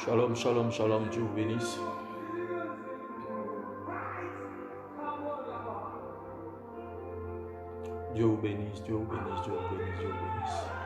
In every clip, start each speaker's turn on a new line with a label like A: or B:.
A: Shalom, shalom, shalom, Dieu vous bénisse. Dieu vous bénisse, Dieu vous bénisse, Dieu vous bénisse, Dieu vous bénisse.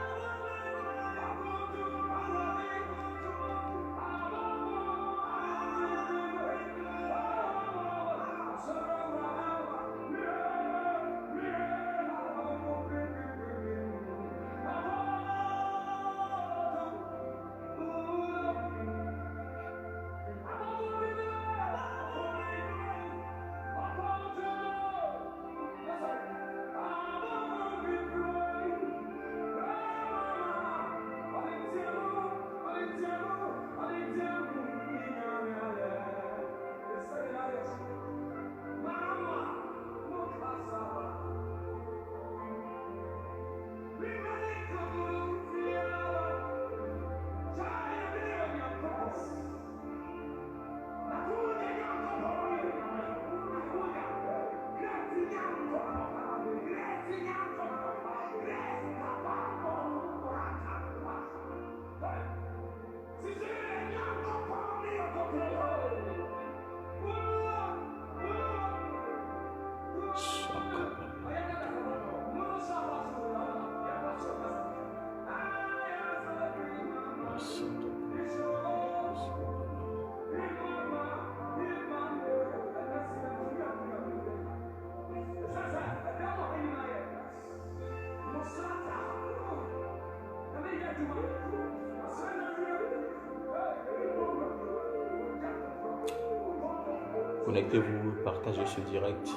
A: Connectez-vous, partagez ce direct.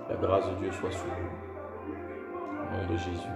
A: La grâce de Dieu soit sur vous. Au nom de Jésus.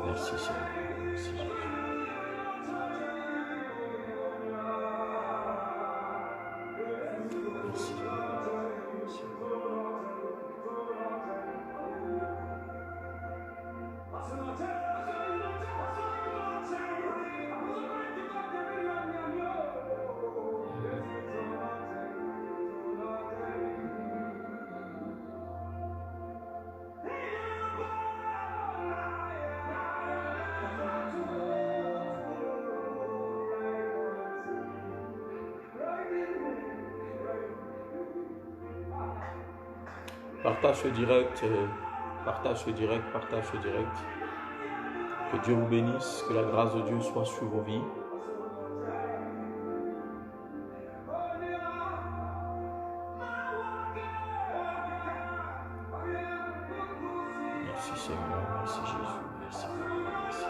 A: Merci Seigneur. Merci Jésus. Merci. Merci. Partage ce direct, partage ce direct, partage ce direct. Que Dieu vous bénisse, que la grâce de Dieu soit sur vos vies. Merci Seigneur, merci Jésus, merci. Merci.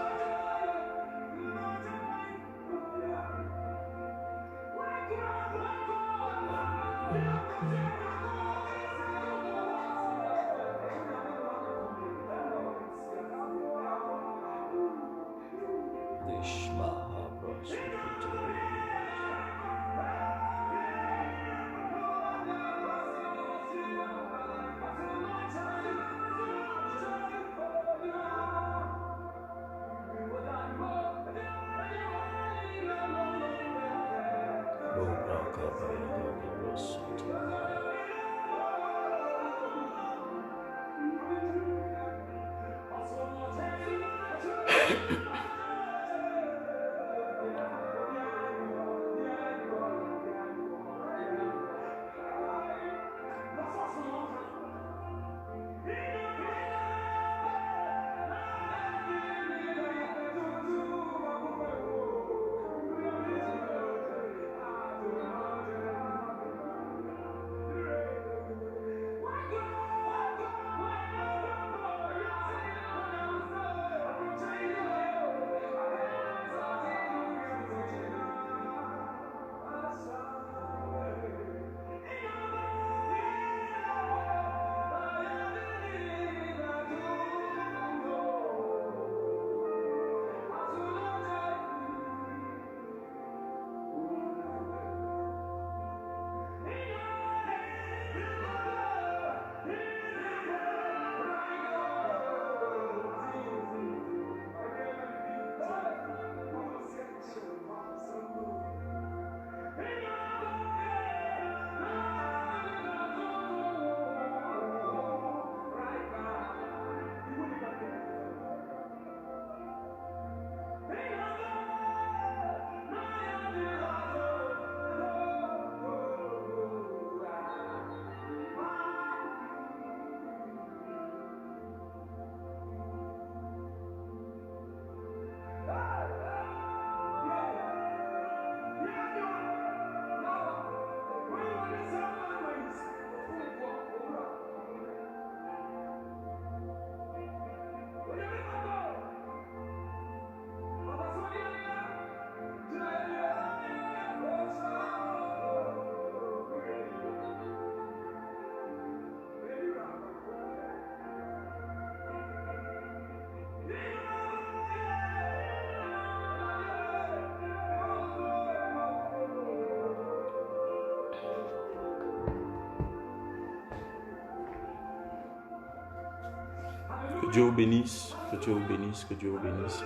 A: Dieu vous bénisse, que Dieu vous bénisse, que Dieu vous bénisse.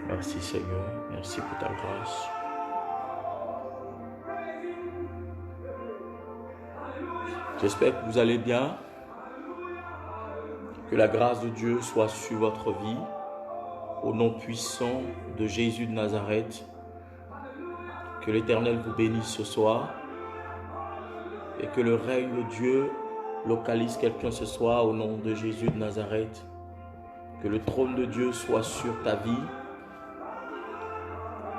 A: Merci Seigneur, merci pour ta grâce. J'espère que vous allez bien, que la grâce de Dieu soit sur votre vie, au nom puissant de Jésus de Nazareth. Que l'Éternel vous bénisse ce soir et que le règne de Dieu localise quelqu'un ce soir au nom de Jésus de Nazareth. Que le trône de Dieu soit sur ta vie.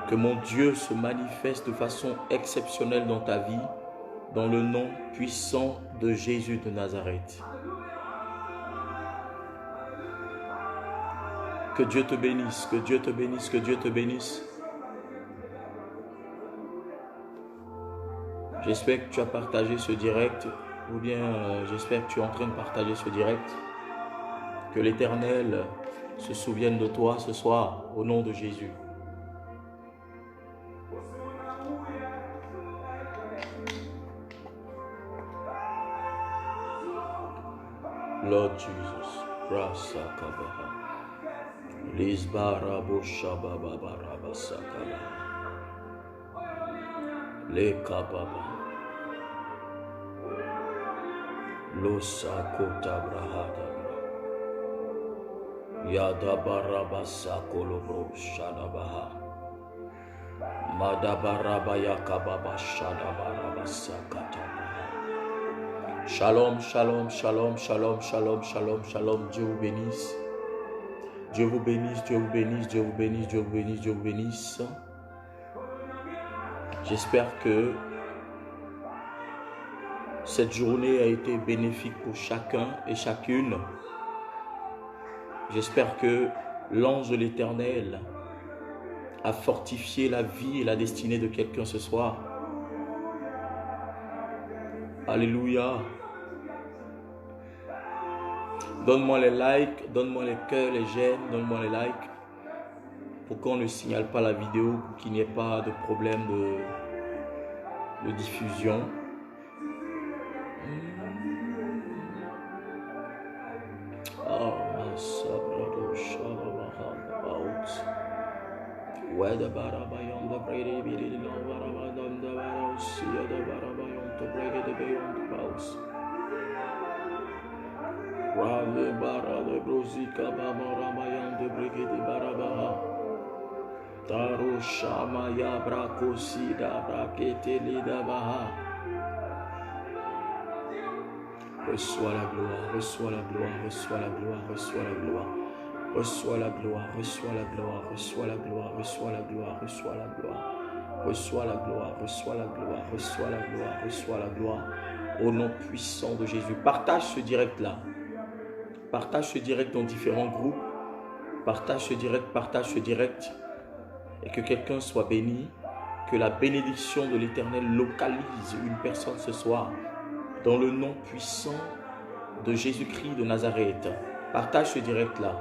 A: Que mon Dieu se manifeste de façon exceptionnelle dans ta vie, dans le nom puissant de Jésus de Nazareth. Que Dieu te bénisse, que Dieu te bénisse, que Dieu te bénisse. J'espère que tu as partagé ce direct, ou bien j'espère que tu es en train de partager ce direct. Que l'Éternel se souvienne de toi ce soir, au nom de Jésus. Lord Jesus, Rasa Kabaha, Lisbara Boshaba Babara Sakala, Le Kababa, Losa Kota Brahada, Yada Baraba Sakolobro Shadabaha, Madabaraba Yakababa Shadabaraba Sakata. Shalom, shalom, shalom, shalom, shalom, shalom, shalom. Dieu vous bénisse. Dieu vous bénisse, Dieu vous bénisse, Dieu vous bénisse, Dieu vous bénisse, Dieu vous bénisse. J'espère que cette journée a été bénéfique pour chacun et chacune. J'espère que l'ange de l'Éternel a fortifié la vie et la destinée de quelqu'un ce soir. Alléluia. Donne-moi les likes, donne-moi les cœurs, les j'aime, donne-moi les likes pour qu'on ne signale pas la vidéo, pour qu'il n'y ait pas de problème de diffusion. Rave bara de brosika baba mayan de brigade barabaha. Taro shama ya brakosi da brakete lida baha. Reçois la gloire, reçois la gloire, reçois la gloire, reçois la gloire. Reçois la gloire, reçois la gloire, reçois la gloire, reçois la gloire, reçois la gloire. Reçois la gloire, reçois la gloire, reçois la gloire, reçois la gloire. Au nom puissant de Jésus. Partage ce direct là. Partage ce direct dans différents groupes. Partage ce direct. Et que quelqu'un soit béni. Que la bénédiction de l'Éternel localise une personne ce soir. Dans le nom puissant de Jésus-Christ de Nazareth. Partage ce direct là.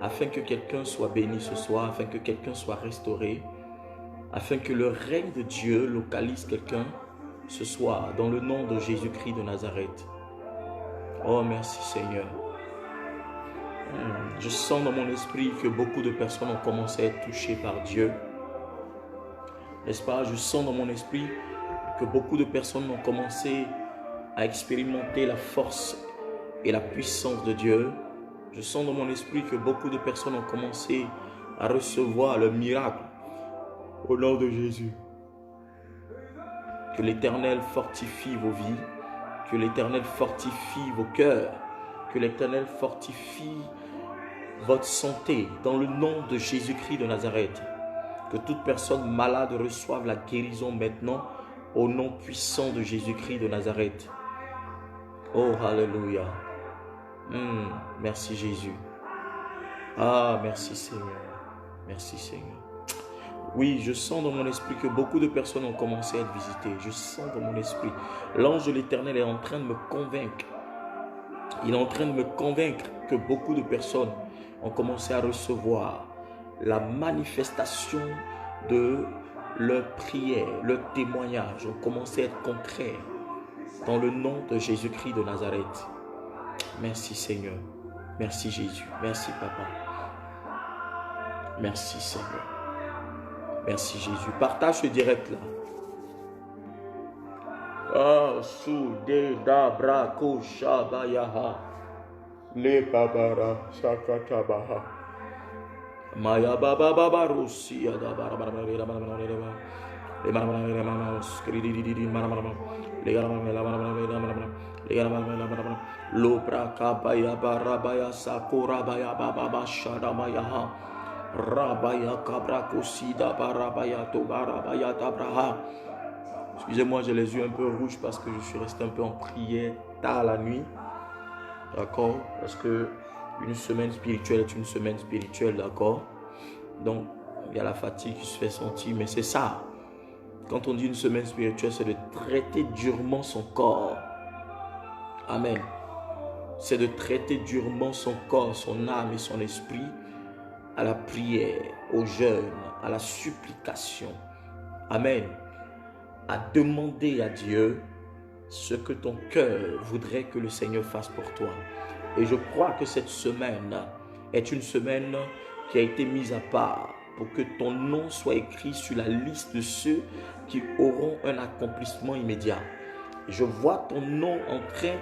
A: Afin que quelqu'un soit béni ce soir. Afin que quelqu'un soit restauré. Afin que le règne de Dieu localise quelqu'un ce soir. Dans le nom de Jésus-Christ de Nazareth. Oh merci Seigneur. Je sens dans mon esprit que beaucoup de personnes ont commencé à être touchées par Dieu. N'est-ce pas? Je sens dans mon esprit que beaucoup de personnes ont commencé à expérimenter la force et la puissance de Dieu. Je sens dans mon esprit que beaucoup de personnes ont commencé à recevoir le miracle au nom de Jésus. Que l'Éternel fortifie vos vies, que l'Éternel fortifie vos cœurs, que l'Éternel fortifie votre santé dans le nom de Jésus-Christ de Nazareth. Que toute personne malade reçoive la guérison maintenant au nom puissant de Jésus-Christ de Nazareth. Oh, alléluia. Merci Jésus. Ah, merci Seigneur. Merci Seigneur. Oui, je sens dans mon esprit que beaucoup de personnes ont commencé à être visitées. Je sens dans mon esprit. L'ange de l'Éternel est en train de me convaincre. Il est en train de me convaincre que beaucoup de personnes ont commencé à recevoir la manifestation de leur prière, leur témoignage, ont commencé à être concrets dans le nom de Jésus-Christ de Nazareth. Merci Seigneur. Merci Jésus. Merci Papa. Merci Seigneur. Merci Jésus. Partage ce direct là. Ah, soude dabra koshabayaha. Le babara shakatabaha. Maya baba baba rosia dabara bara bara bara bara bara. Le bara bara bara bara skridi di di bara bara bara. Le bara bara bara bara bara. Le bara bara bara bara. Lobra kabaya bara baya sakura baya baba bashada mayaha. Rabaya kabra kosida bara baya to bara baya tabraha. Excusez-moi, j'ai les yeux un peu rouges parce que je suis resté un peu en prière tard la nuit. D'accord? Parce que une semaine spirituelle est une semaine spirituelle, d'accord? Donc, il y a la fatigue qui se fait sentir, mais c'est ça. Quand on dit une semaine spirituelle, c'est de traiter durement son corps. Amen. C'est de traiter durement son corps, son âme et son esprit à la prière, au jeûne, à la supplication. Amen. À demander à Dieu ce que ton cœur voudrait que le Seigneur fasse pour toi. Et je crois que cette semaine est une semaine qui a été mise à part pour que ton nom soit écrit sur la liste de ceux qui auront un accomplissement immédiat. Je vois ton nom en train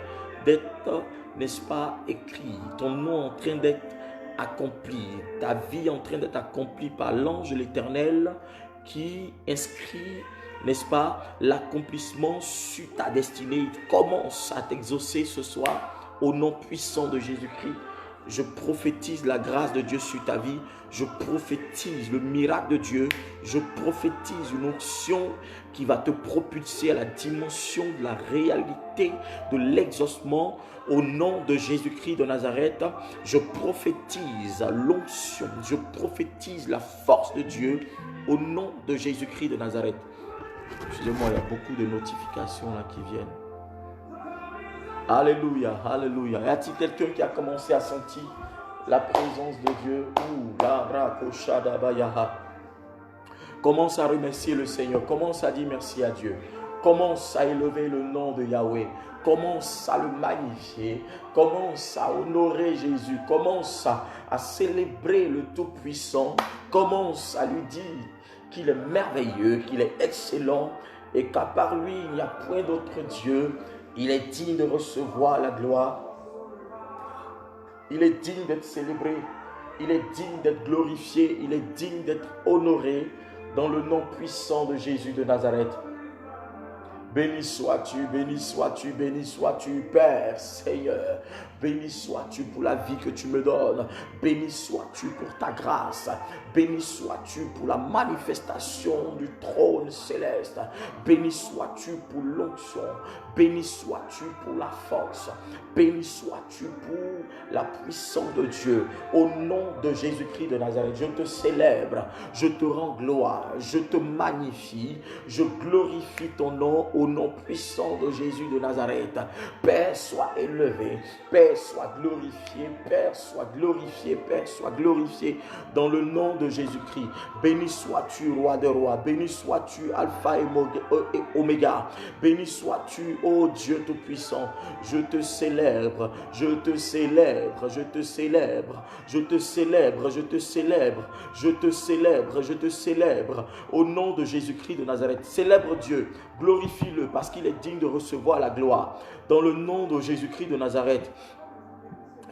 A: d'être, n'est-ce pas, écrit, ton nom en train d'être accompli, ta vie en train d'être accomplie par l'ange de l'Éternel qui inscrit, n'est-ce pas, l'accomplissement sur ta destinée. Il commence à t'exaucer ce soir au nom puissant de Jésus-Christ. Je prophétise la grâce de Dieu sur ta vie. Je prophétise le miracle de Dieu. Je prophétise une onction qui va te propulser à la dimension de la réalité de l'exaucement au nom de Jésus-Christ de Nazareth. Je prophétise l'onction. Je prophétise la force de Dieu au nom de Jésus-Christ de Nazareth. Excusez-moi, il y a beaucoup de notifications là qui viennent. Alléluia, alléluia. Y a-t-il quelqu'un qui a commencé à sentir la présence de Dieu? Commence à remercier le Seigneur. Commence à dire merci à Dieu. Commence à élever le nom de Yahweh. Commence à le magnifier. Commence à honorer Jésus. Commence à célébrer le Tout-Puissant. Commence à lui dire qu'il est merveilleux, qu'il est excellent et qu'à part lui, il n'y a point d'autre Dieu. Il est digne de recevoir la gloire. Il est digne d'être célébré. Il est digne d'être glorifié. Il est digne d'être honoré dans le nom puissant de Jésus de Nazareth. Béni sois-tu, béni sois-tu, béni sois-tu, Père, Seigneur. Béni sois-tu pour la vie que tu me donnes. Béni sois-tu pour ta grâce. Béni sois-tu pour la manifestation du trône céleste. Béni sois-tu pour l'onction. Béni sois-tu pour la force. Béni sois-tu pour la puissance de Dieu. Au nom de Jésus-Christ de Nazareth, je te célèbre, je te rends gloire, je te magnifie, je glorifie ton nom au nom puissant de Jésus de Nazareth. Père, sois élevé, Père, sois glorifié, Père, sois glorifié, Père, sois glorifié dans le nom de Jésus-Christ. Béni sois-tu, roi de rois, béni sois-tu, Alpha et Oméga, béni sois-tu, ô Dieu tout-puissant. Je te célèbre, je te célèbre, je te célèbre, je te célèbre, je te célèbre, je te célèbre, je te célèbre au nom de Jésus-Christ de Nazareth. Célèbre Dieu, glorifie-le parce qu'il est digne de recevoir la gloire. Dans le nom de Jésus-Christ de Nazareth.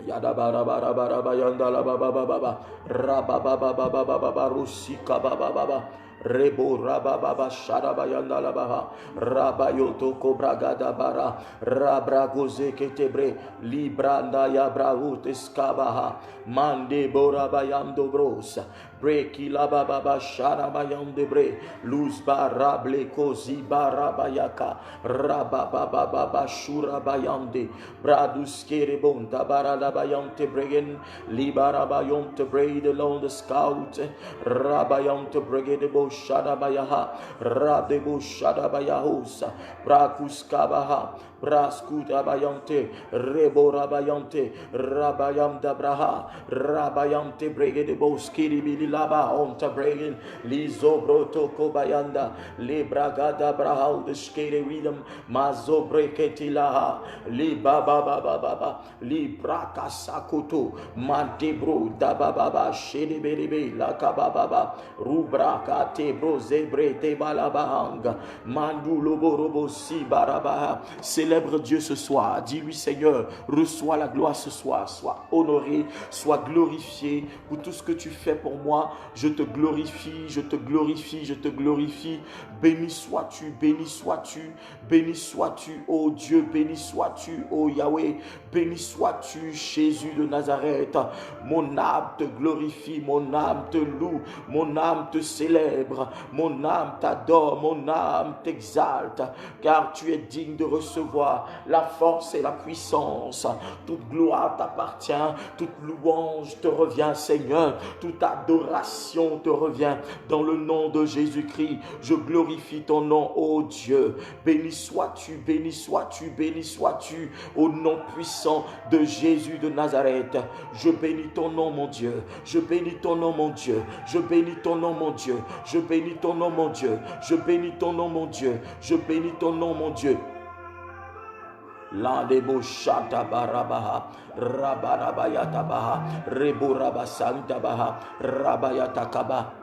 A: Yada bara bara bara bara yanda la baba baba baba raba baba baba baba rusika baba baba rebo raba baba shada bayanda la baba raba yoto kobragada bara rabra goze ketebre libranda ya braut eskabaha mande bora bayando brosa breki la baba shada bayande bre luz barable kozi barabayaka raba baba baba shura bayande bradus kerebonta bara Rabayante Bregen, Libarabayonte Braid along the scout, Rabayante Bregedebo Shadabayaha, Radebo Shadabayahosa, Brakuskabaha, Braskutabayante, Rebo Rabayante, Rabayam Dabraha, Rabayante Bregedebo Skiribili laba on te bregin, lizobro toko bayanda, le bragada brahal de skere widam, mazobre ketilaha, li baba baba baba, li braka sakoto, mantebro dababa, shedebebe, la kababa, rubraka tebro zebre te balabahanga, mandu lobo robo si barabaha. Célèbre Dieu ce soir, dis-lui Seigneur, reçois la gloire ce soir, sois honoré, sois glorifié pour tout ce que tu fais pour moi. Je te glorifie, je te glorifie, je te glorifie. Béni sois-tu, béni sois-tu, béni sois-tu, ô Dieu, béni sois-tu, ô Yahweh, béni sois-tu, Jésus de Nazareth. Mon âme te glorifie, mon âme te loue, mon âme te célèbre, mon âme t'adore, mon âme t'exalte, car tu es digne de recevoir la force et la puissance. Toute gloire t'appartient, toute louange te revient, Seigneur, toute adoration te revient. Dans le nom de Jésus-Christ, je glorifie ton nom, ô Dieu. Béni sois-tu, béni sois-tu, béni sois-tu, au nom puissant de Jésus de Nazareth. Je bénis ton nom, mon Dieu. Je bénis ton nom, mon Dieu. Je bénis ton nom, mon Dieu. Je bénis ton nom, mon Dieu. Je bénis ton nom, mon Dieu. Je bénis ton nom, mon Dieu. Landebo shata barabaha, rabarabayata baha, rebo rabasanta baha, rabayata kaba.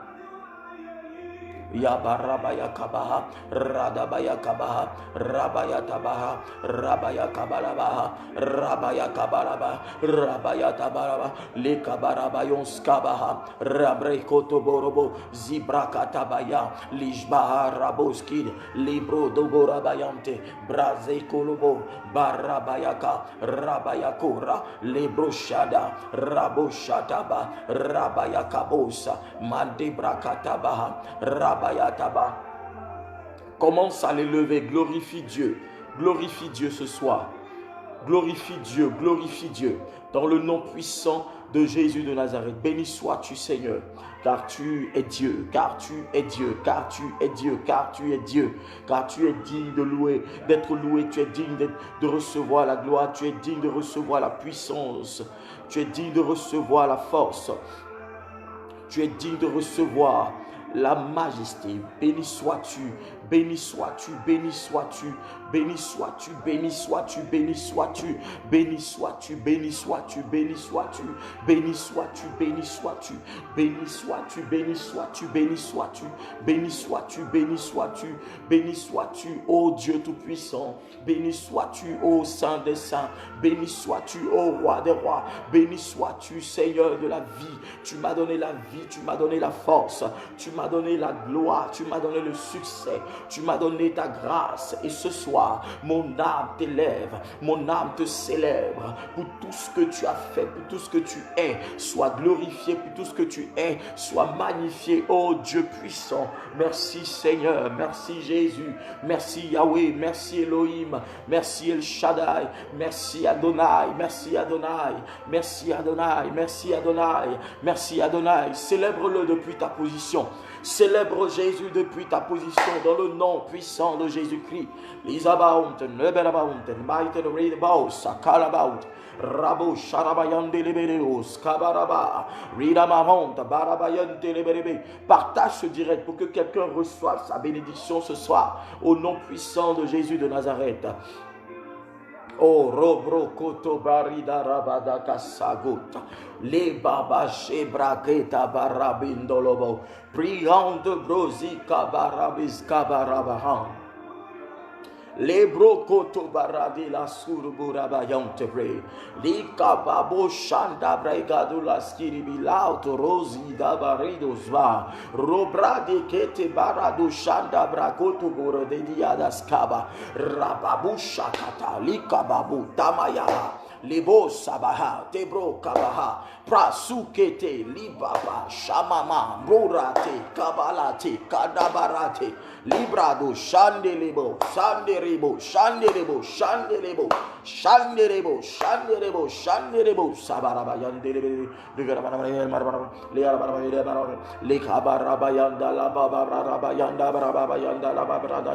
A: Yabarabaya kabaha, radabaya kabaha, rabaya tabaha, rabaya kabarabaha, rabaya kabaraba, rabaya tabaraba, le kabarabayon skabaha, rabrekoto borobo, zibrakatabaya, lishbaha raboskid, libro doborabayante, braze kolobo, barabayaka, rabayakora, lebroshada, raboshataba, rabayakabosa, mandebrakatabaha, commence à l'élever, glorifie Dieu ce soir, glorifie Dieu, dans le nom puissant de Jésus de Nazareth. Béni sois-tu Seigneur, car tu es Dieu, car tu es Dieu, car tu es Dieu, car tu es Dieu, car tu es digne de louer, d'être loué, tu es digne de recevoir la gloire, tu es digne de recevoir la puissance, tu es digne de recevoir la force, tu es digne de recevoir la majesté. Béni sois-tu, béni sois-tu, béni sois-tu, béni sois-tu, béni sois-tu, béni sois-tu, béni sois-tu, béni sois-tu, béni sois-tu, béni sois-tu, béni sois-tu, béni sois-tu, béni sois-tu, béni sois-tu, béni sois-tu, béni sois-tu, béni sois-tu, ô Dieu tout-puissant, béni sois-tu, ô Saint des saints, béni sois-tu, ô Roi des rois, béni sois-tu, Seigneur de la vie. Tu m'as donné la vie, tu m'as donné la force, tu m'as donné la gloire, tu m'as donné le succès, tu m'as donné ta grâce. Et ce soir, mon âme t'élève, mon âme te célèbre pour tout ce que tu as fait, pour tout ce que tu es. Sois glorifié pour tout ce que tu es, sois magnifié, ô Dieu puissant. Merci Seigneur, merci Jésus, merci Yahweh, merci Elohim, merci El Shaddai, merci Adonai, merci Adonai, merci Adonai, merci Adonai, merci Adonai. Célèbre-le depuis ta position. Célèbre Jésus depuis ta position dans le nom puissant de Jésus-Christ. Lisabaunten, Neberabaunten, Maiten Redabaus, Sakalabaut, Rabo Sharabayande Lebereos, Kabaraba, Ridamahont, Barabayante Leberebe. Partage ce direct pour que quelqu'un reçoive sa bénédiction ce soir au nom puissant de Jésus de Nazareth. Oh, robro koto barida rabada kasagot, le baba shebraketa barabindolobo, priant de brosi kabarabis kabarabahan. Les brokoto baradi la surubura bayante bre, li kababo shanda bregadu la skiribi lauto rosi da barido sva, robradi kete baradu shanda brakoto boro de diadas kaba, rababu shakata li kababu tamaya. Lebo sabaha, tebro kabaha, prasukete, libaba, shamama, borate, kabalate, kadabarate, librado, shandelebo, sanderebo, shandelebo, shandelebo, shandelebo, shandelebo, shandelebo, sabarabayandelebo, le kabarabayanda, la babarabayanda, barabayanda, la babrada,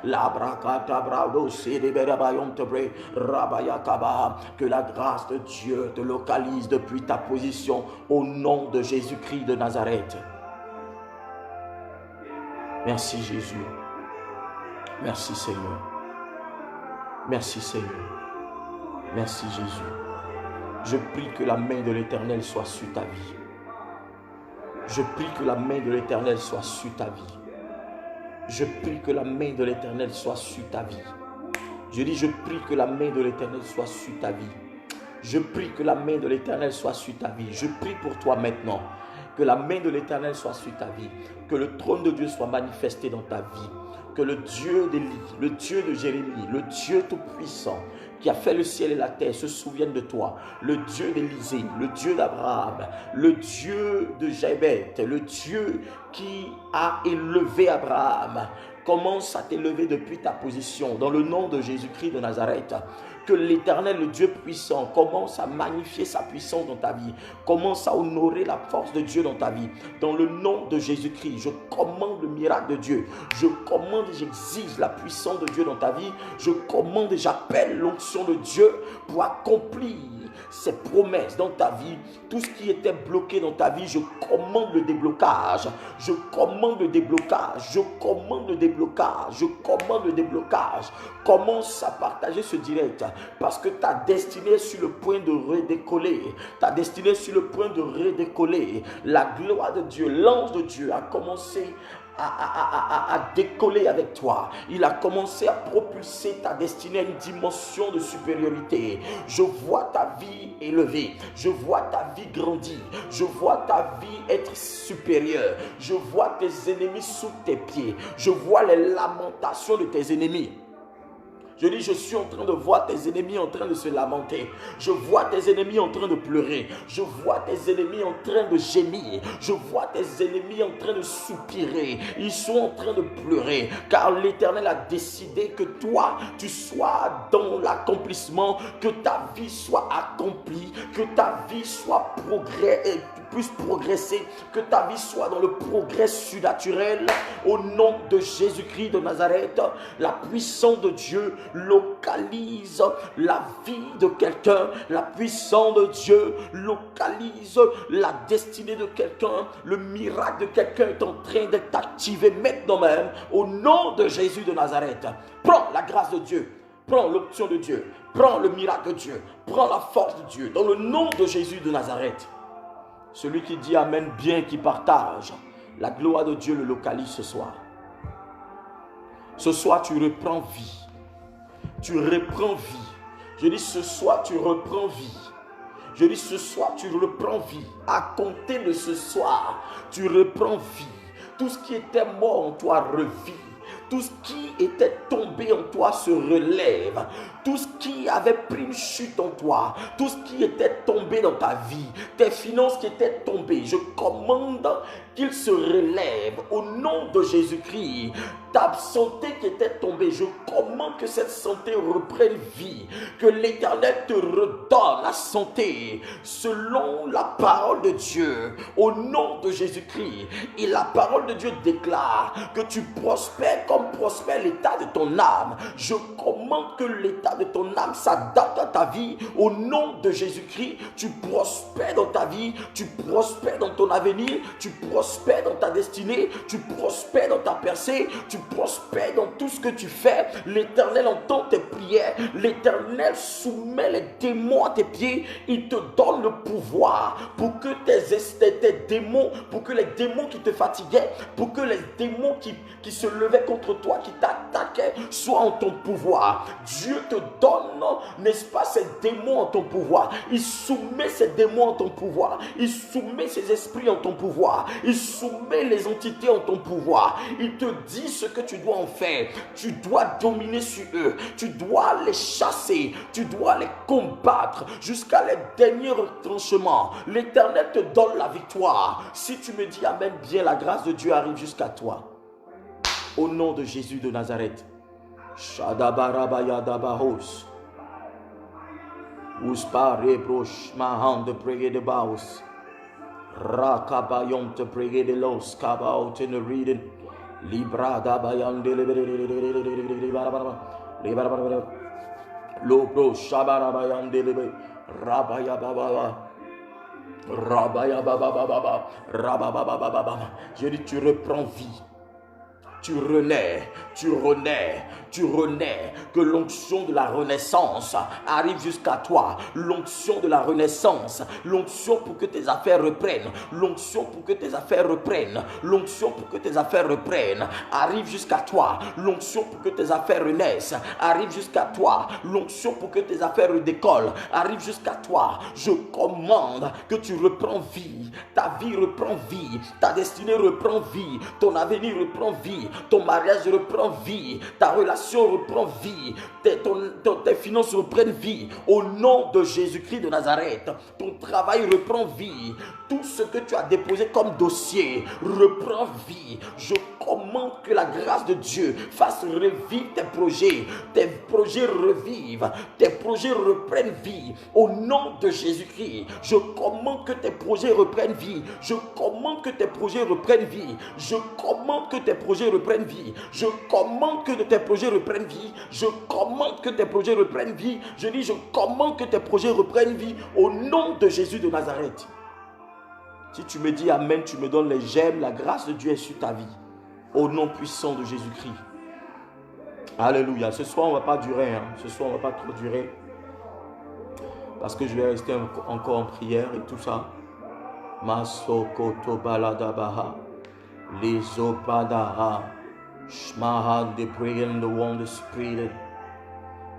A: la bracata, brado, sidiberabayontebre, rabayakaba. Que la grâce de Dieu te localise depuis depuis ta position au nom de Jésus-Christ de Nazareth. Merci Jésus. Merci Seigneur. Merci Seigneur. Merci Jésus. Je prie que la main de l'Éternel soit sur ta vie. Je prie que la main de l'Éternel soit sur ta vie. Je prie que la main de l'Éternel soit sur ta vie. Je dis, je prie que la main de l'Éternel soit sur ta vie. Je prie que la main de l'Éternel soit sur ta vie. Je prie pour toi maintenant. Que la main de l'Éternel soit sur ta vie. Que le trône de Dieu soit manifesté dans ta vie. Que le Dieu d'Élie, le Dieu de Jérémie, le Dieu tout-puissant qui a fait le ciel et la terre se souvienne de toi. Le Dieu d'Élisée, le Dieu d'Abraham, le Dieu de Jabez, le Dieu qui a élevé Abraham. Commence à t'élever depuis ta position dans le nom de Jésus-Christ de Nazareth. Que l'Éternel, le Dieu puissant, commence à magnifier sa puissance dans ta vie. Commence à honorer la force de Dieu dans ta vie. Dans le nom de Jésus-Christ, je commande le miracle de Dieu. Je commande et j'exige la puissance de Dieu dans ta vie. Je commande et j'appelle l'onction de Dieu pour accomplir ses promesses dans ta vie. Tout ce qui était bloqué dans ta vie, je commande le déblocage. Je commande le déblocage. Je commande le déblocage. Je commande le déblocage. Commence à partager ce direct parce que ta destinée est sur le point de redécoller. Ta destinée est sur le point de redécoller. La gloire de Dieu, l'ange de Dieu a commencé à décoller avec toi. Il a commencé à propulser ta destinée à une dimension de supériorité. Je vois ta vie élevée. Je vois ta vie grandir. Je vois ta vie être supérieure. Je vois tes ennemis sous tes pieds. Je vois les lamentations de tes ennemis. Je dis, je suis en train de voir tes ennemis en train de se lamenter. Je vois tes ennemis en train de pleurer. Je vois tes ennemis en train de gémir. Je vois tes ennemis en train de soupirer. Ils sont en train de pleurer. Car l'Éternel a décidé que toi, tu sois dans l'accomplissement. Que ta vie soit accomplie. Que ta vie soit puisse progresser. Que ta vie soit dans le progrès surnaturel. Au nom de Jésus-Christ de Nazareth, la puissance de Dieu localise la vie de quelqu'un. La puissance de Dieu localise la destinée de quelqu'un. Le miracle de quelqu'un est en train d'être activé maintenant même au nom de Jésus de Nazareth. Prends la grâce de Dieu, prends l'option de Dieu, prends le miracle de Dieu, prends la force de Dieu dans le nom de Jésus de Nazareth. Celui qui dit amen bien, qui partage, la gloire de Dieu le localise ce soir. Ce soir tu reprends vie. Tu reprends vie. Je dis ce soir, tu reprends vie. Je dis ce soir, tu reprends vie. À compter de ce soir, tu reprends vie. Tout ce qui était mort en toi revit. Tout ce qui était tombé en toi se relève. Tout ce qui avait pris une chute en toi, tout ce qui était tombé dans ta vie, tes finances qui étaient tombées, je commande qu'ils se relèvent au nom de Jésus-Christ. Ta santé qui était tombée, je commande que cette santé reprenne vie, que l'Éternel te redonne la santé selon la parole de Dieu au nom de Jésus-Christ. Et la parole de Dieu déclare que tu prospères comme prospère l'état de ton âme. Je commande que l'état de ton âme s'adapte à ta vie au nom de Jésus-Christ. Tu prospères dans ta vie, tu prospères dans ton avenir, tu prospères dans ta destinée, tu prospères dans ta percée, tu prospères dans tout ce que tu fais. L'Éternel entend tes prières, l'Éternel soumet les démons à tes pieds, il te donne le pouvoir pour que tes démons, pour que les démons qui te fatiguaient, pour que les démons qui se levaient contre toi, qui t'attaquaient, soient en ton pouvoir. Dieu te donne, n'est-ce pas, ces démons en ton pouvoir. Il soumet ces démons en ton pouvoir. Il soumet ces esprits en ton pouvoir. Il soumet les entités en ton pouvoir. Il te dit ce que tu dois en faire. Tu dois dominer sur eux. Tu dois les chasser. Tu dois les combattre jusqu'à les derniers retranchements. L'Éternel te donne la victoire. Si tu me dis amen bien, la grâce de Dieu arrive jusqu'à toi. Au nom de Jésus de Nazareth. Shadabarabayadabahos. Uspare brosh mahan de prier de baus. Rakabayon te prier de los kabaut in the reading. Libra dabayan de Lobro shabarabayan de Rabaya baba. Rabayababababa, rabababababa. Je dis, tu reprends vie. Tu renais, tu renais, tu renais. Que l'onction de la renaissance arrive jusqu'à toi. L'onction de la renaissance. L'onction pour que tes affaires reprennent. L'onction pour que tes affaires reprennent. L'onction pour que tes affaires reprennent. Arrive jusqu'à toi. L'onction pour que tes affaires renaissent. Arrive jusqu'à toi. L'onction pour que tes affaires redécollent. Arrive jusqu'à toi. Je commande que tu reprends vie. Ta vie reprend vie. Ta destinée reprend vie. Ton avenir reprend vie. Ton mariage reprend vie, ta relation reprend vie, tes finances reprennent vie. Au nom de Jésus-Christ de Nazareth, ton travail reprend vie. Tout ce que tu as déposé comme dossier reprend vie. Je commande que la grâce de Dieu fasse revivre tes projets revivent, tes projets reprennent vie. Au nom de Jésus-Christ, je commande que tes projets reprennent vie. Je commande que tes projets reprennent vie. Je commande que tes projets reprennent vie. Je commande que tes projets reprennent vie. Je commande que tes projets reprennent vie. Je dis, je commande que tes projets reprennent vie au nom de Jésus de Nazareth. Si tu me dis amen, tu me donnes les j'aime, la grâce de Dieu est sur ta vie. Au nom puissant de Jésus-Christ. Alléluia. Ce soir, on ne va pas durer. Ce soir, on ne va pas trop durer. Parce que je vais rester encore en prière et tout ça. Masokoto baladabaha. Lizopadaha. Shmahan de prayer in the wonder spirit.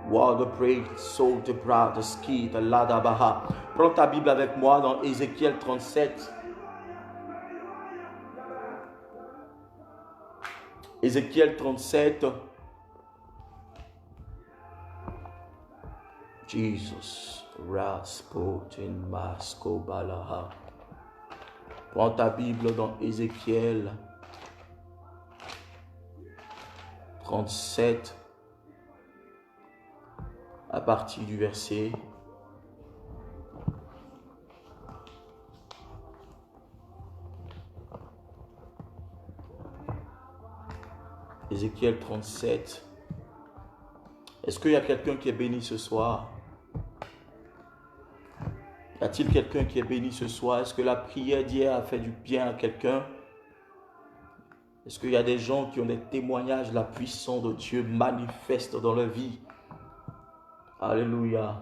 A: Water pray, soul de bras, de ski, de ladabaha. Prends ta Bible avec moi dans Ézéchiel 37. Ézéchiel 37. Jesus. Rasputin Masko Balaha. Prends ta Bible dans Ézéchiel 37. À partir du verset Ézéchiel 37. Est-ce qu'il y a quelqu'un qui est béni ce soir? Y a-t-il quelqu'un qui est béni ce soir? Est-ce que la prière d'hier a fait du bien à quelqu'un? Est-ce qu'il y a des gens qui ont des témoignages de la puissance de Dieu manifeste dans leur vie? Alléluia.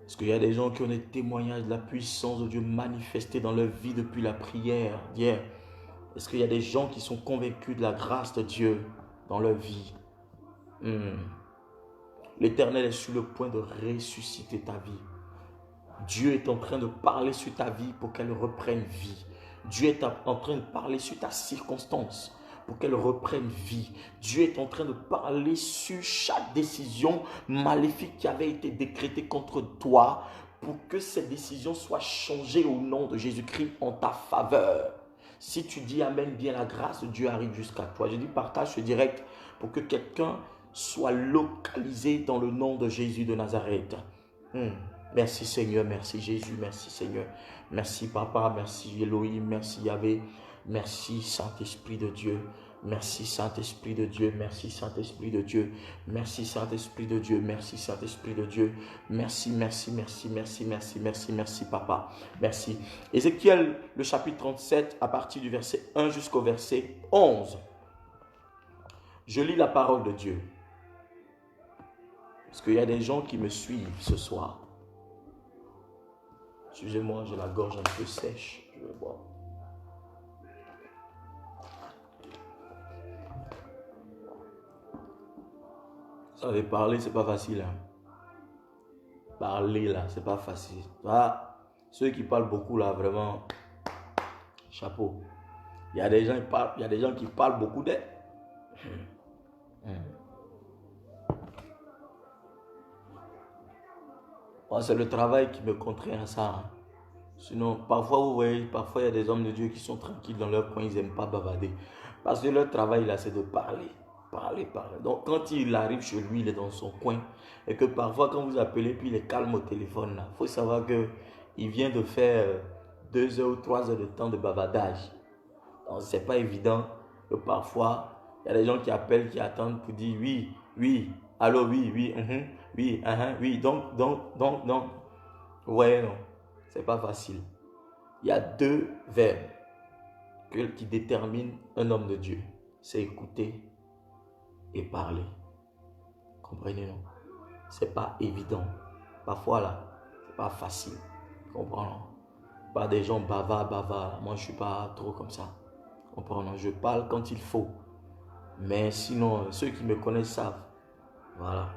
A: Est-ce qu'il y a des gens qui ont des témoignages de la puissance de Dieu manifestée dans leur vie depuis la prière d'hier? Est-ce qu'il y a des gens qui sont convaincus de la grâce de Dieu dans leur vie? L'Éternel est sur le point de ressusciter ta vie. Dieu est en train de parler sur ta vie pour qu'elle reprenne vie. Dieu est en train de parler sur ta circonstance pour qu'elle reprenne vie. Dieu est en train de parler sur chaque décision maléfique qui avait été décrétée contre toi pour que cette décision soit changée au nom de Jésus-Christ en ta faveur. Si tu dis amen, bien la grâce de Dieu arrive jusqu'à toi. Je dis partage ce direct pour que quelqu'un soit localisé dans le nom de Jésus de Nazareth. Merci Seigneur, merci Jésus, merci Seigneur. Merci Papa, merci Elohim, merci Yahvé. Merci Saint-Esprit de Dieu. Merci Saint-Esprit de Dieu. Merci Saint-Esprit de Dieu. Merci Saint-Esprit de Dieu. Merci Saint-Esprit de Dieu. Merci, merci, merci, merci, merci, merci, merci Papa. Merci. Ézéchiel, le chapitre 37, à partir du verset 1 jusqu'au verset 11. Je lis la parole de Dieu. Parce qu'il y a des gens qui me suivent ce soir. Excusez-moi, j'ai la gorge un peu sèche. Je vais boire. Vous savez, parler, c'est pas facile. Parler, là, c'est pas facile. Ah, ceux qui parlent beaucoup, là, vraiment, chapeau. Il y a des gens qui parlent beaucoup d'eux. Moi, c'est le travail qui me contraint à ça. Sinon, parfois, vous voyez, parfois, il y a des hommes de Dieu qui sont tranquilles dans leur coin, ils n'aiment pas bavarder. Parce que leur travail, là, c'est de parler. Parler. Donc, quand il arrive chez lui, il est dans son coin. Et que parfois, quand vous appelez, puis il est calme au téléphone, là, il faut savoir qu'il vient de faire 2 heures ou 3 heures de temps de bavardage. Donc, c'est pas évident que parfois, il y a des gens qui appellent, qui attendent pour dire oui, oui, allô, oui, oui, oui, oui, donc. Vous voyez, non, c'est pas facile. Il y a deux verbes qui déterminent un homme de Dieu. C'est écouter et parler. Comprenez, non? C'est pas évident. Parfois, là, c'est pas facile. Comprenez? Pas des gens bavards. Moi, je suis pas trop comme ça. Comprenez? Je parle quand il faut. Mais sinon, ceux qui me connaissent savent. Voilà.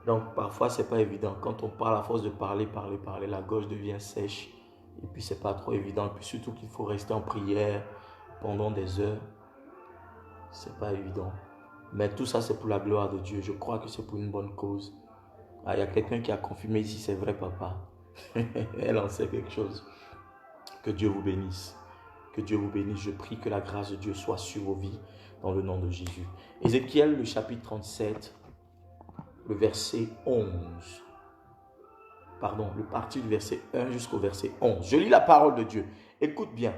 A: Donc, parfois, c'est pas évident. Quand on parle, à force de parler, la gorge devient sèche. Et puis, c'est pas trop évident. Puis, surtout qu'il faut rester en prière pendant des heures. C'est pas évident. Mais tout ça, c'est pour la gloire de Dieu. Je crois que c'est pour une bonne cause. Ah, il y a quelqu'un qui a confirmé ici, c'est vrai, papa. Elle en sait quelque chose. Que Dieu vous bénisse. Que Dieu vous bénisse. Je prie que la grâce de Dieu soit sur vos vies dans le nom de Jésus. Ézéchiel, le chapitre 37, le verset 11. Pardon, le parti du verset 1 jusqu'au verset 11. Je lis la parole de Dieu. Écoute bien.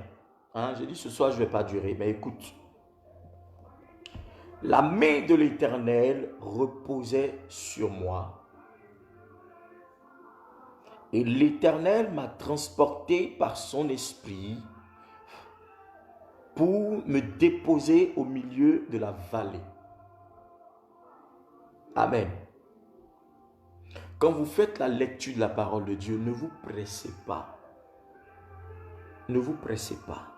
A: Je dis ce soir, je ne vais pas durer, mais écoute. La main de l'Éternel reposait sur moi. Et l'Éternel m'a transporté par son esprit pour me déposer au milieu de la vallée. Amen. Quand vous faites la lecture de la parole de Dieu, ne vous pressez pas. Ne vous pressez pas.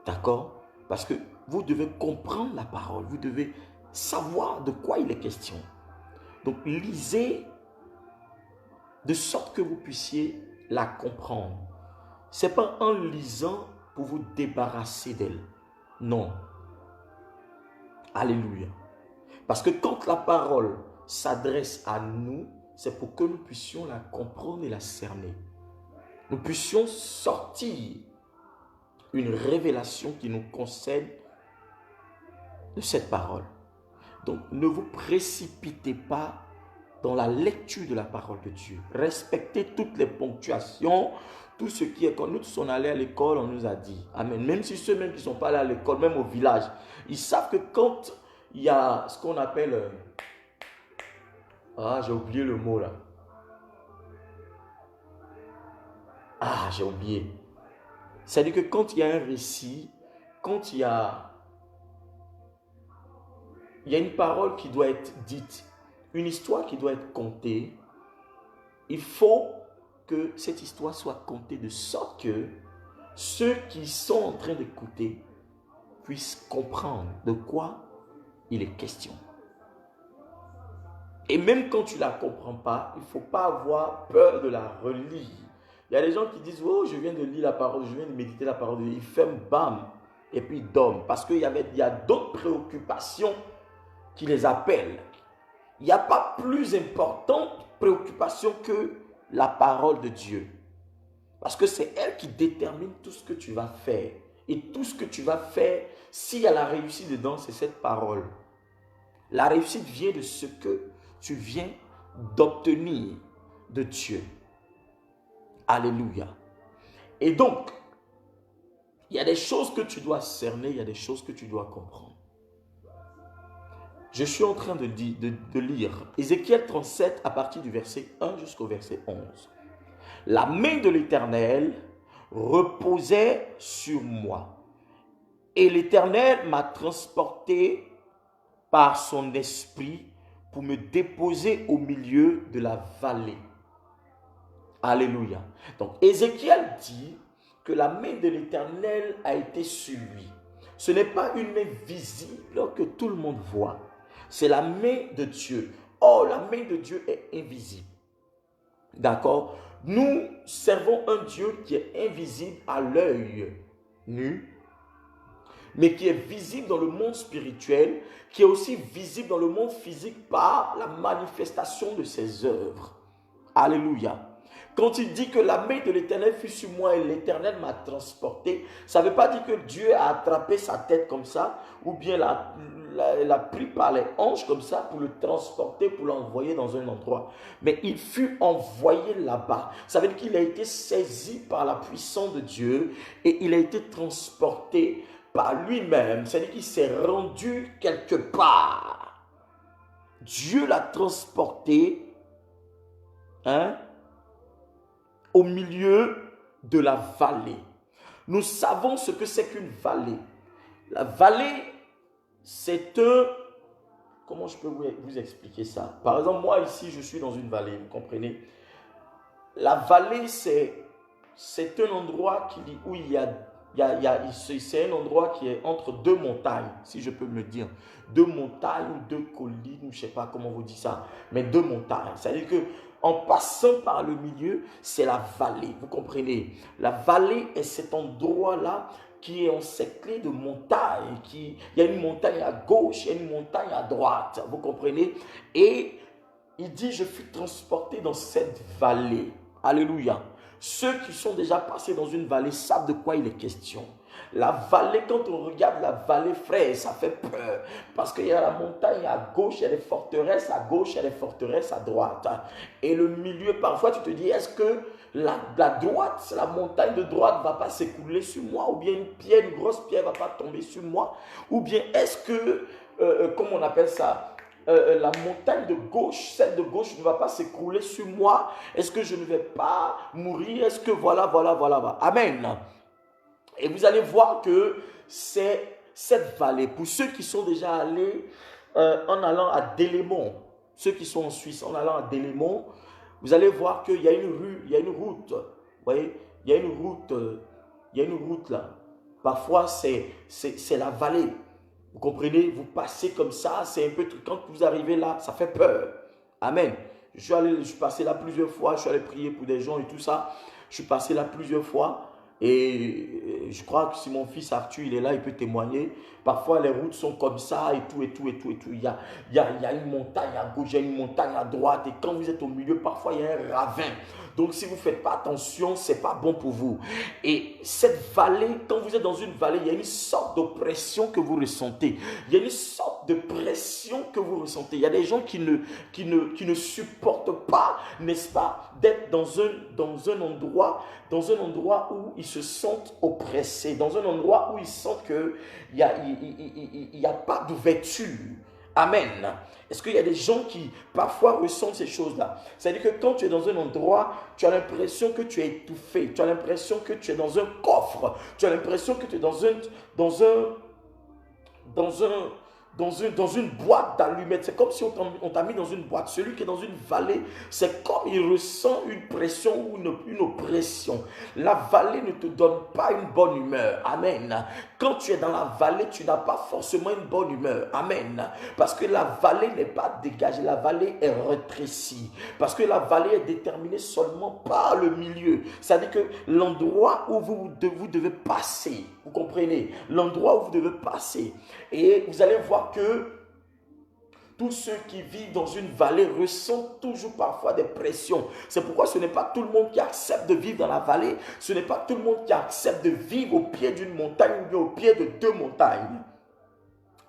A: D'accord? Parce que vous devez comprendre la parole. Vous devez savoir de quoi il est question. Donc, lisez de sorte que vous puissiez la comprendre. Ce n'est pas en lisant pour vous débarrasser d'elle. Non. Alléluia. Parce que quand la parole s'adresse à nous, c'est pour que nous puissions la comprendre et la cerner. Nous puissions sortir une révélation qui nous concerne de cette parole. Donc, ne vous précipitez pas dans la lecture de la parole de Dieu. Respectez toutes les ponctuations, tout ce qui est... Quand nous sommes allés à l'école, on nous a dit. Amen. Même si ceux-mêmes qui ne sont pas allés à l'école, même au village, ils savent que quand il y a ce qu'on appelle... j'ai oublié le mot là. J'ai oublié. C'est-à-dire que quand il y a un récit, quand il y a une parole qui doit être dite, une histoire qui doit être contée, il faut que cette histoire soit contée de sorte que ceux qui sont en train d'écouter puissent comprendre de quoi il est question. Et même quand tu ne la comprends pas, il ne faut pas avoir peur de la relire. Il y a des gens qui disent, oh, je viens de lire la parole, je viens de méditer la parole de Dieu. Ils ferment, bam, et puis ils dorment. Parce qu'il y a d'autres préoccupations qui les appellent. Il n'y a pas plus importante préoccupation que la parole de Dieu. Parce que c'est elle qui détermine tout ce que tu vas faire. Et tout ce que tu vas faire, s'il y a la réussite dedans, c'est cette parole. La réussite vient de ce que tu viens d'obtenir de Dieu. Alléluia. Et donc, il y a des choses que tu dois cerner, il y a des choses que tu dois comprendre. Je suis en train de lire Ézéchiel 37 à partir du verset 1 jusqu'au verset 11. La main de l'Éternel reposait sur moi. Et l'Éternel m'a transporté par son esprit pour me déposer au milieu de la vallée. Alléluia. Donc Ézéchiel dit que la main de l'Éternel a été sur lui. Ce n'est pas une main visible que tout le monde voit. C'est la main de Dieu. Or, la main de Dieu est invisible. D'accord? Nous servons un Dieu qui est invisible à l'œil nu, mais qui est visible dans le monde spirituel, qui est aussi visible dans le monde physique par la manifestation de ses œuvres. Alléluia. Quand il dit que la main de l'Éternel fut sur moi et l'Éternel m'a transporté, ça ne veut pas dire que Dieu a attrapé sa tête comme ça, ou bien l'a pris par les hanches comme ça pour le transporter, pour l'envoyer dans un endroit. Mais il fut envoyé là-bas. Ça veut dire qu'il a été saisi par la puissance de Dieu et il a été transporté par lui-même. C'est-à-dire qu'il s'est rendu quelque part. Dieu l'a transporté au milieu de la vallée. Nous savons ce que c'est qu'une vallée. La vallée, c'est un... Comment je peux vous expliquer ça? Par exemple, moi ici, je suis dans une vallée, vous comprenez? La vallée, c'est un endroit où il y a c'est un endroit qui est entre deux montagnes, si je peux me dire. Deux montagnes ou deux collines, je ne sais pas comment vous dites ça, mais deux montagnes. C'est-à-dire que en passant par le milieu, c'est la vallée, vous comprenez? La vallée est cet endroit-là qui est encerclé de montagnes. Il y a une montagne à gauche, il y a une montagne à droite, vous comprenez? Et il dit, je fus transporté dans cette vallée. Alléluia. Ceux qui sont déjà passés dans une vallée savent de quoi il est question. La vallée, quand on regarde la vallée, frère, ça fait peur. Parce qu'il y a la montagne à gauche, il y a des forteresses à gauche, il y a des forteresses à droite. Et le milieu, parfois, tu te dis, est-ce que la droite, la montagne de droite ne va pas s'écouler sur moi? Ou bien une grosse pierre ne va pas tomber sur moi? Ou bien est-ce que, comment on appelle ça? La montagne de gauche, celle de gauche ne va pas s'écrouler sur moi? Est-ce que je ne vais pas mourir? Est-ce que voilà. Amen. Et vous allez voir que c'est cette vallée, pour ceux qui sont déjà allés en allant à Delémont, ceux qui sont en Suisse, en allant à Delémont, vous allez voir qu'il y a une rue, il y a une route. Vous voyez, il y a une route là. Parfois, c'est la vallée. Vous comprenez? Vous passez comme ça, c'est un peu... Quand vous arrivez là, ça fait peur. Amen. Je suis passé là plusieurs fois, je suis allé prier pour des gens et tout ça. Je suis passé là plusieurs fois. Et je crois que si mon fils Arthur, il est là, il peut témoigner. Parfois, les routes sont comme ça et tout. Il y a une montagne à gauche, il y a une montagne à droite. Et quand vous êtes au milieu, parfois, il y a un ravin. Donc, si vous ne faites pas attention, ce n'est pas bon pour vous. Et cette vallée, quand vous êtes dans une vallée, il y a une sorte d'oppression que vous ressentez. Il y a une sorte de pression que vous ressentez. Il y a des gens qui ne supportent pas, n'est-ce pas, d'être dans un endroit où ils se sentent oppressés, dans un endroit où ils sentent qu'il n'y a pas d'ouverture. Amen. Est-ce qu'il y a des gens qui parfois ressentent ces choses-là? C'est-à-dire que quand tu es dans un endroit, tu as l'impression que tu es étouffé, tu as l'impression que tu es dans un coffre, tu as l'impression que tu es dans une boîte d'allumettes. C'est comme si on t'a mis dans une boîte. Celui qui est dans une vallée, c'est comme il ressent une pression ou une oppression. La vallée ne te donne pas une bonne humeur. Amen. Quand tu es dans la vallée, tu n'as pas forcément une bonne humeur. Amen. Parce que la vallée n'est pas dégagée. La vallée est rétrécie. Parce que la vallée est déterminée seulement par le milieu. C'est-à-dire que l'endroit où vous devez passer, vous comprenez? L'endroit où vous devez passer. Et vous allez voir que tous ceux qui vivent dans une vallée ressentent toujours parfois des pressions. C'est pourquoi ce n'est pas tout le monde qui accepte de vivre dans la vallée. Ce n'est pas tout le monde qui accepte de vivre au pied d'une montagne ou bien au pied de deux montagnes.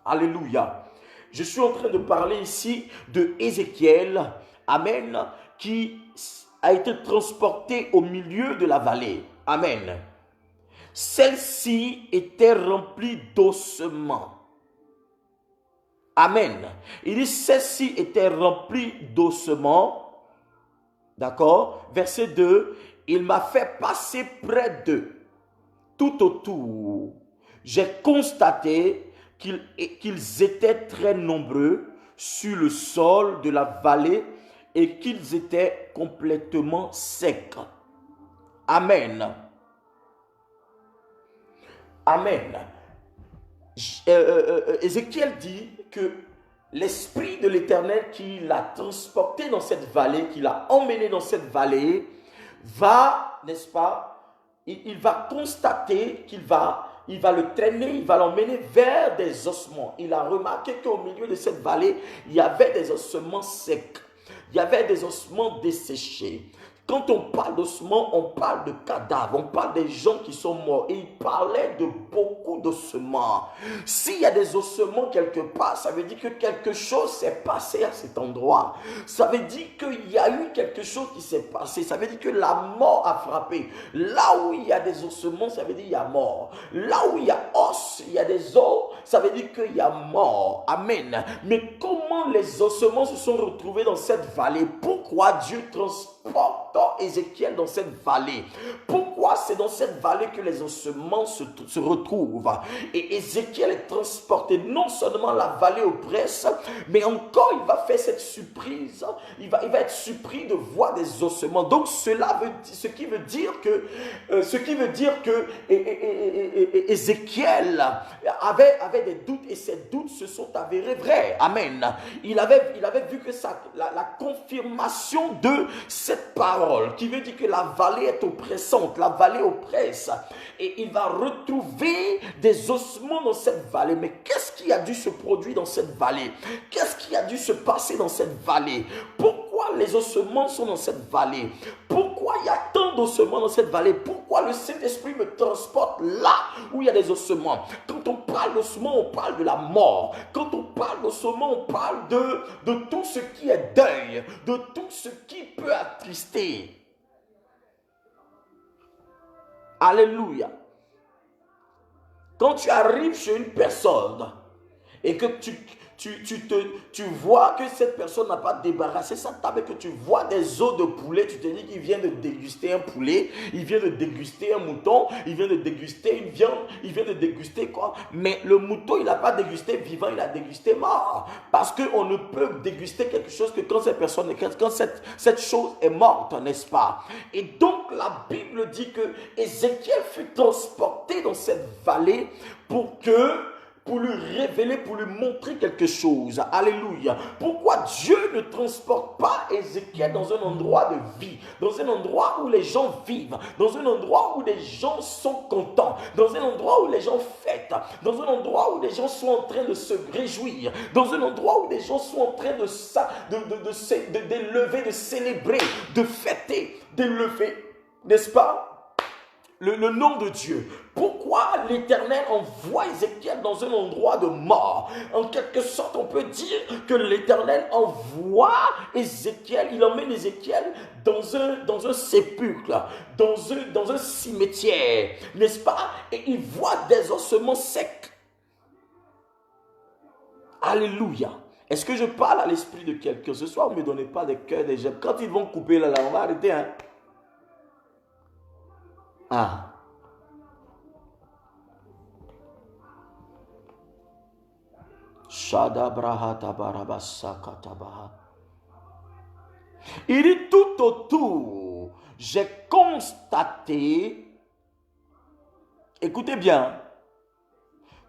A: Alléluia. Je suis en train de parler ici de Ézéchiel, amen, qui a été transporté au milieu de la vallée. Amen. Celle-ci était remplie d'ossements. Amen. Il dit, celle-ci était remplie d'ossements. D'accord? Verset 2. Il m'a fait passer près d'eux. Tout autour, j'ai constaté qu'ils étaient très nombreux sur le sol de la vallée et qu'ils étaient complètement secs. Amen. Amen. Ézéchiel dit que l'Esprit de l'Éternel qui l'a transporté dans cette vallée, qui l'a emmené dans cette vallée, va, n'est-ce pas, il va constater qu'il va le traîner, il va l'emmener vers des ossements. Il a remarqué qu'au milieu de cette vallée, il y avait des ossements secs. Il y avait des ossements desséchés. Quand on parle d'ossements, on parle de cadavres, on parle des gens qui sont morts. Et il parlait de beaucoup d'ossements. S'il y a des ossements quelque part, ça veut dire que quelque chose s'est passé à cet endroit. Ça veut dire qu'il y a eu quelque chose qui s'est passé. Ça veut dire que la mort a frappé. Là où il y a des ossements, ça veut dire qu'il y a mort. Là où il y a os, il y a des os, ça veut dire qu'il y a mort. Amen. Mais comment les ossements se sont retrouvés dans cette vallée? Pourquoi Dieu transporte Ézéchiel dans cette vallée? Pourquoi c'est dans cette vallée que les ossements se retrouvent? Et Ézéchiel est transporté non seulement la vallée oppresse, mais encore il va faire cette surprise. Il va être surpris de voir des ossements. Donc ce qui veut dire que Ézéchiel avait des doutes, et ces doutes se sont avérés vrais. Amen. Il avait vu que la confirmation de cette parole, qui veut dire que la vallée est oppressante, la vallée oppresse, et il va retrouver des ossements dans cette vallée. Mais qu'est-ce qui a dû se produire dans cette vallée? Qu'est-ce qui a dû se passer dans cette vallée? Pourquoi les ossements sont dans cette vallée? Pourquoi il y a tant d'ossements dans cette vallée? Pourquoi le Saint-Esprit me transporte là où il y a des ossements? Quand on parle d'ossements, on parle de la mort. Quand on parle d'ossements, on parle de tout ce qui est deuil, de tout ce qui peut attrister. Alléluia. Quand tu arrives chez une personne et que tu vois que cette personne n'a pas débarrassé sa table et que tu vois des os de poulet, tu te dis qu'il vient de déguster un poulet, il vient de déguster un mouton, il vient de déguster une viande, il vient de déguster quoi? Mais le mouton, il n'a pas dégusté vivant, il a dégusté mort. Parce qu'on ne peut déguster quelque chose que quand cette chose est morte, n'est-ce pas? Et donc la Bible dit que Ézéchiel fut transporté dans cette vallée pour lui révéler, pour lui montrer quelque chose. Alléluia. Pourquoi Dieu ne transporte pas Ézéchiel dans un endroit de vie, dans un endroit où les gens vivent, dans un endroit où les gens sont contents, dans un endroit où les gens fêtent, dans un endroit où les gens sont en train de se réjouir, dans un endroit où les gens sont en train d'élever, de célébrer, de fêter, d'élever, n'est-ce pas? Le nom de Dieu. Pourquoi l'Éternel envoie Ézéchiel dans un endroit de mort? En quelque sorte, on peut dire que l'Éternel envoie Ézéchiel, il emmène Ézéchiel dans un sépulcre, dans un cimetière, n'est-ce pas? Et il voit des ossements secs. Alléluia. Est-ce que je parle à l'esprit de quelqu'un? Ce soir, ne me donnez pas des cœurs des gens. Quand ils vont couper là, on va arrêter, hein? Ah. Il dit tout autour, j'ai constaté, écoutez bien,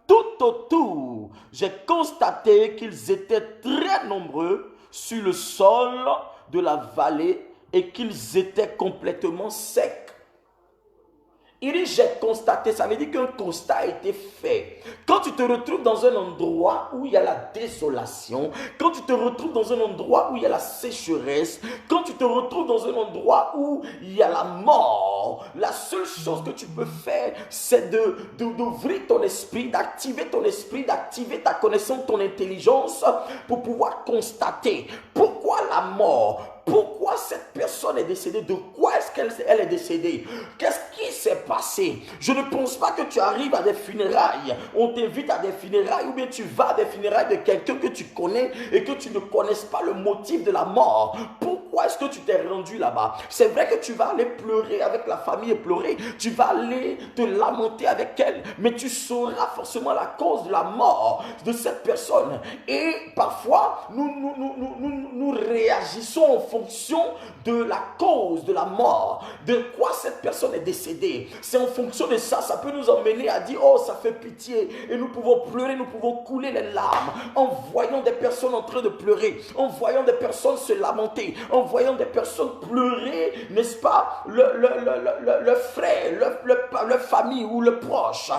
A: tout autour, j'ai constaté qu'ils étaient très nombreux sur le sol de la vallée et qu'ils étaient complètement secs. Il dit, j'ai constaté, ça veut dire qu'un constat a été fait. Quand tu te retrouves dans un endroit où il y a la désolation, quand tu te retrouves dans un endroit où il y a la sécheresse, quand tu te retrouves dans un endroit où il y a la mort, la seule chose que tu peux faire, c'est d'ouvrir ton esprit, d'activer ton esprit, d'activer ta connaissance, ton intelligence pour pouvoir constater pourquoi la mort. Pourquoi cette personne est décédée? De quoi est-ce qu'elle est décédée? Qu'est-ce qui s'est passé? Je ne pense pas que tu arrives à des funérailles. On t'invite à des funérailles ou bien tu vas à des funérailles de quelqu'un que tu connais et que tu ne connaisses pas le motif de la mort. Pourquoi est-ce que tu t'es rendu là-bas? C'est vrai que tu vas aller pleurer avec la famille et pleurer. Tu vas aller te lamenter avec elle. Mais tu sauras forcément la cause de la mort de cette personne. Et parfois, nous réagissons en fonction de la cause de la mort, de quoi cette personne est décédée. C'est en fonction de ça, ça peut nous emmener à dire, oh, ça fait pitié, et nous pouvons pleurer, nous pouvons couler les larmes, en voyant des personnes en train de pleurer, en voyant des personnes se lamenter, en en voyant des personnes pleurer, n'est-ce pas, le frère, le famille ou le proche,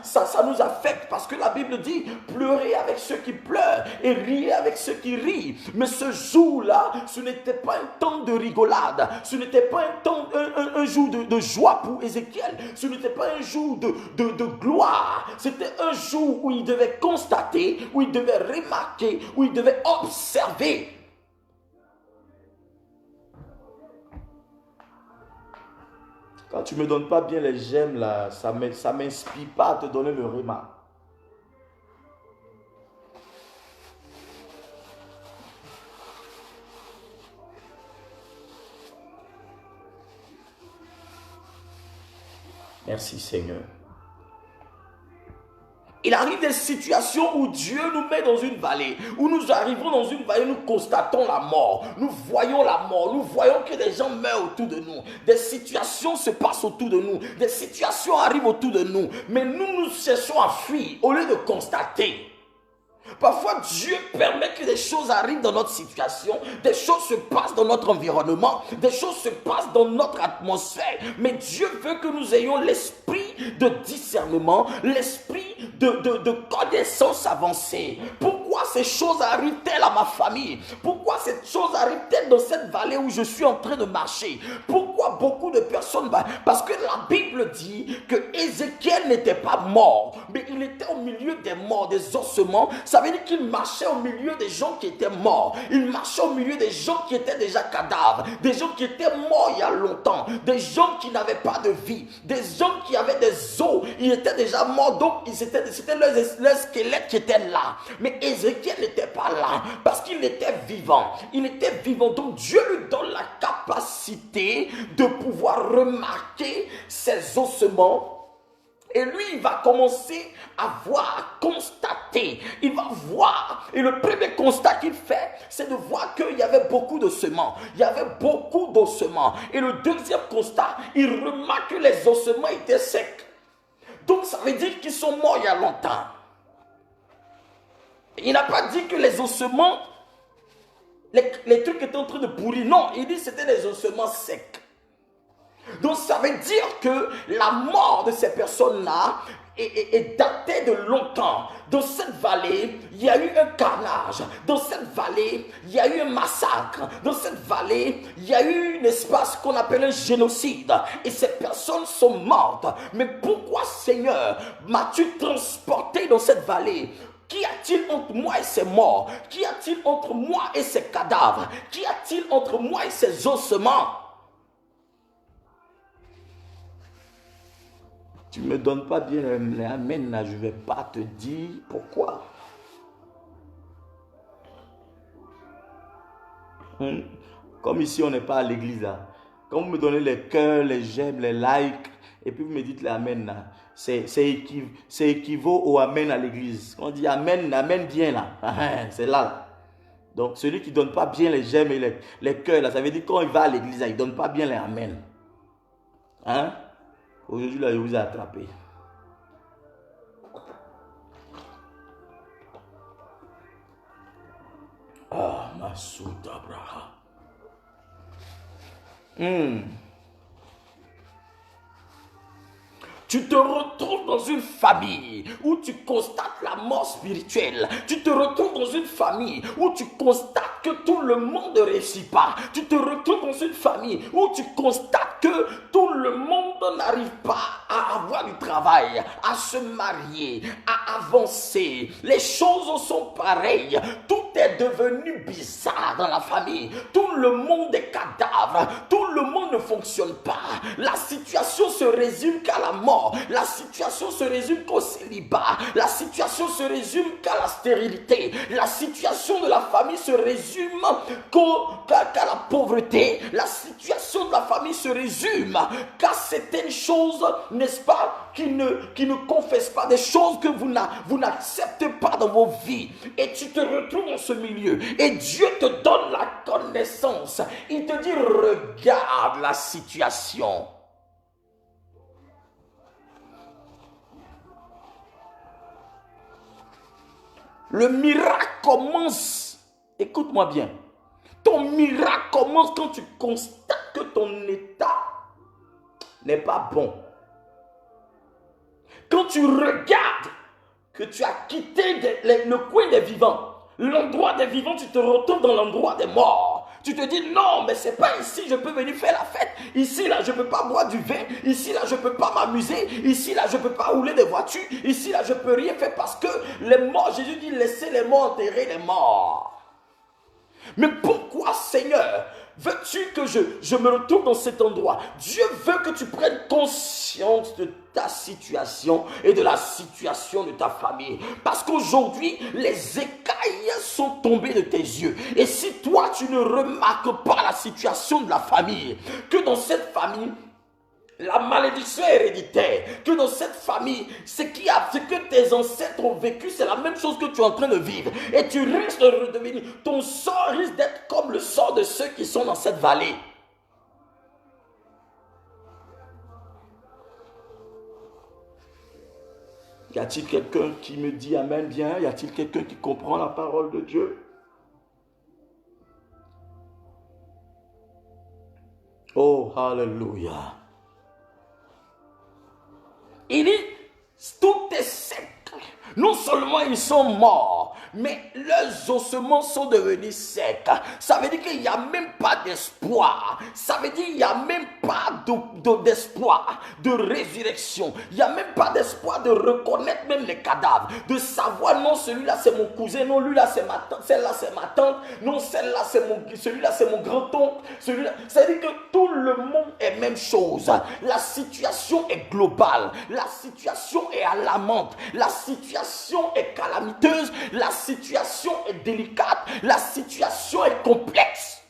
A: ça nous affecte parce que la Bible dit pleurer avec ceux qui pleurent et rire avec ceux qui rient. Mais ce jour-là, ce n'était pas un temps de rigolade, ce n'était pas un jour de joie pour Ézéchiel, ce n'était pas un jour de gloire, c'était un jour où il devait constater, où il devait remarquer, où il devait observer. Quand tu ne me donnes pas bien les j'aime, là, ça ne m'inspire pas à te donner le remarque. Merci Seigneur. Il arrive des situations où Dieu nous met dans une vallée, où nous arrivons dans une vallée, nous constatons la mort, nous voyons la mort, nous voyons que des gens meurent autour de nous, des situations se passent autour de nous, des situations arrivent autour de nous, mais nous cherchons à fuir au lieu de constater. Parfois, Dieu permet que des choses arrivent dans notre situation, des choses se passent dans notre environnement, des choses se passent dans notre atmosphère. Mais Dieu veut que nous ayons l'esprit de discernement, l'esprit de connaissance avancée. Pourquoi ces choses arrivent-elles à ma famille? Pourquoi ces choses arrivent-elles dans cette vallée où je suis en train de marcher? Pourquoi beaucoup de personnes? Parce que la Bible dit que Ézéchiel n'était pas mort, mais il était au milieu des morts, des ossements. Ça veut dire qu'il marchait au milieu des gens qui étaient morts. Il marchait au milieu des gens qui étaient déjà cadavres, des gens qui étaient morts il y a longtemps, des gens qui n'avaient pas de vie, des gens qui avaient des os, ils étaient déjà morts, donc c'était leur squelette qui était là. Mais Ézéchiel n'était pas là parce qu'il était vivant. Il était vivant, donc Dieu lui donne la capacité de pouvoir remarquer ses ossements. Et lui, il va commencer à voir, à constater. Il va voir. Et le premier constat qu'il fait, c'est de voir qu'il y avait beaucoup d'ossements. Il y avait beaucoup d'ossements. Et le deuxième constat, il remarque que les ossements étaient secs. Donc, ça veut dire qu'ils sont morts il y a longtemps. Il n'a pas dit que les ossements, les trucs étaient en train de pourrir. Non, il dit que c'était des ossements secs. Donc ça veut dire que la mort de ces personnes-là est datée de longtemps. Dans cette vallée, il y a eu un carnage. Dans cette vallée, il y a eu un massacre. Dans cette vallée, il y a eu, n'est-ce pas, ce qu'on appelle un génocide. Et ces personnes sont mortes. Mais pourquoi, Seigneur, m'as-tu transporté dans cette vallée? Qu'y a-t-il entre moi et ces morts? Qu'y a-t-il entre moi et ces cadavres? Qu'y a-t-il entre moi et ces ossements? Tu ne me donnes pas bien les amen, là, je ne vais pas te dire pourquoi. Comme ici, on n'est pas à l'église. Là. Quand vous me donnez les cœurs, les j'aime, les likes, et puis vous me dites les amen, là, c'est équivaut au amen à l'église. On dit amen, amen bien là. C'est là. Donc, celui qui ne donne pas bien les j'aime et les cœurs, là, ça veut dire quand il va à l'église, il ne donne pas bien les amen. Hein? Aujourd'hui, là, je vous ai attrapé. Ah, Massoud Abraham. Tu te retrouves dans une famille où tu constates la mort spirituelle. Tu te retrouves dans une famille où tu constates que tout le monde ne réussit pas. Tu te retrouves dans une famille où tu constates que tout le monde n'arrive pas à avoir du travail, à se marier, à avancer. Les choses sont pareilles. Tout est devenu bizarre dans la famille. Tout le monde est cadavre. Tout le monde ne fonctionne pas. La situation se résume qu'à la mort. La situation se résume qu'au célibat. La situation se résume qu'à la stérilité. La situation de la famille se résume qu'à la pauvreté. La situation de la famille se résume qu'à certaines choses, n'est-ce pas, qui ne confessent pas, des choses que vous n'acceptez pas dans vos vies. Et tu te retrouves dans ce milieu. Et Dieu te donne la connaissance. Il te dit, regarde la situation. Le miracle commence, écoute-moi bien, ton miracle commence quand tu constates que ton état n'est pas bon. Quand tu regardes que tu as quitté le coin des vivants, l'endroit des vivants, tu te retrouves dans l'endroit des morts. Tu te dis non, mais c'est pas ici, je peux venir faire la fête. Ici, là, je peux pas boire du vin. Ici, là, je peux pas m'amuser. Ici, là, je peux pas rouler des voitures. Ici, là, je peux rien faire parce que les morts, Jésus dit, laissez les morts enterrer les morts. Mais pourquoi, Seigneur, veux-tu que je me retrouve dans cet endroit? Dieu veut que tu prennes conscience de ta situation et de la situation de ta famille. Parce qu'aujourd'hui, les écailles sont tombées de tes yeux. Et si toi, tu ne remarques pas la situation de la famille, que dans cette famille, la malédiction héréditaire, que dans cette famille, ce que tes ancêtres ont vécu, c'est la même chose que tu es en train de vivre. Et tu risques de redevenir, ton sort risque d'être comme le sort de ceux qui sont dans cette vallée. Y a-t-il quelqu'un qui me dit amen bien? Y a-t-il quelqu'un qui comprend la parole de Dieu? Oh, hallelujah. Il dit, tout est sec. Non seulement ils sont morts, mais leurs ossements sont devenus secs. Ça veut dire qu'il n'y a même pas d'espoir. Ça veut dire qu'il n'y a même pas d'espoir de résurrection. Il n'y a même pas d'espoir de reconnaître même les cadavres. De savoir, non, celui-là c'est mon cousin, non, lui-là c'est ma tante, celle-là c'est ma tante, non, celui-là c'est mon grand-oncle. Ça veut dire que tout le monde est même chose. La situation est globale. La situation est alarmante. La situation est calamiteuse, la situation est délicate, la situation est complexe.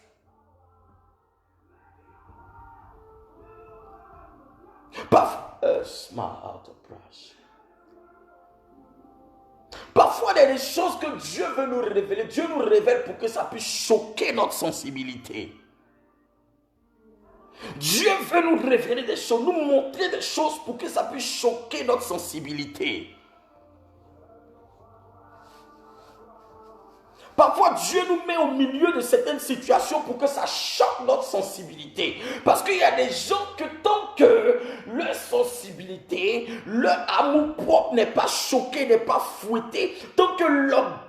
A: Parfois, il y a des choses que Dieu veut nous révéler. Dieu nous révèle pour que ça puisse choquer notre sensibilité. Dieu veut nous révéler des choses, nous montrer des choses pour que ça puisse choquer notre sensibilité. Parfois, Dieu nous met au milieu de certaines situations pour que ça choque notre sensibilité. Parce qu'il y a des gens que tant que leur sensibilité, leur amour propre n'est pas choqué, n'est pas fouetté, tant que leur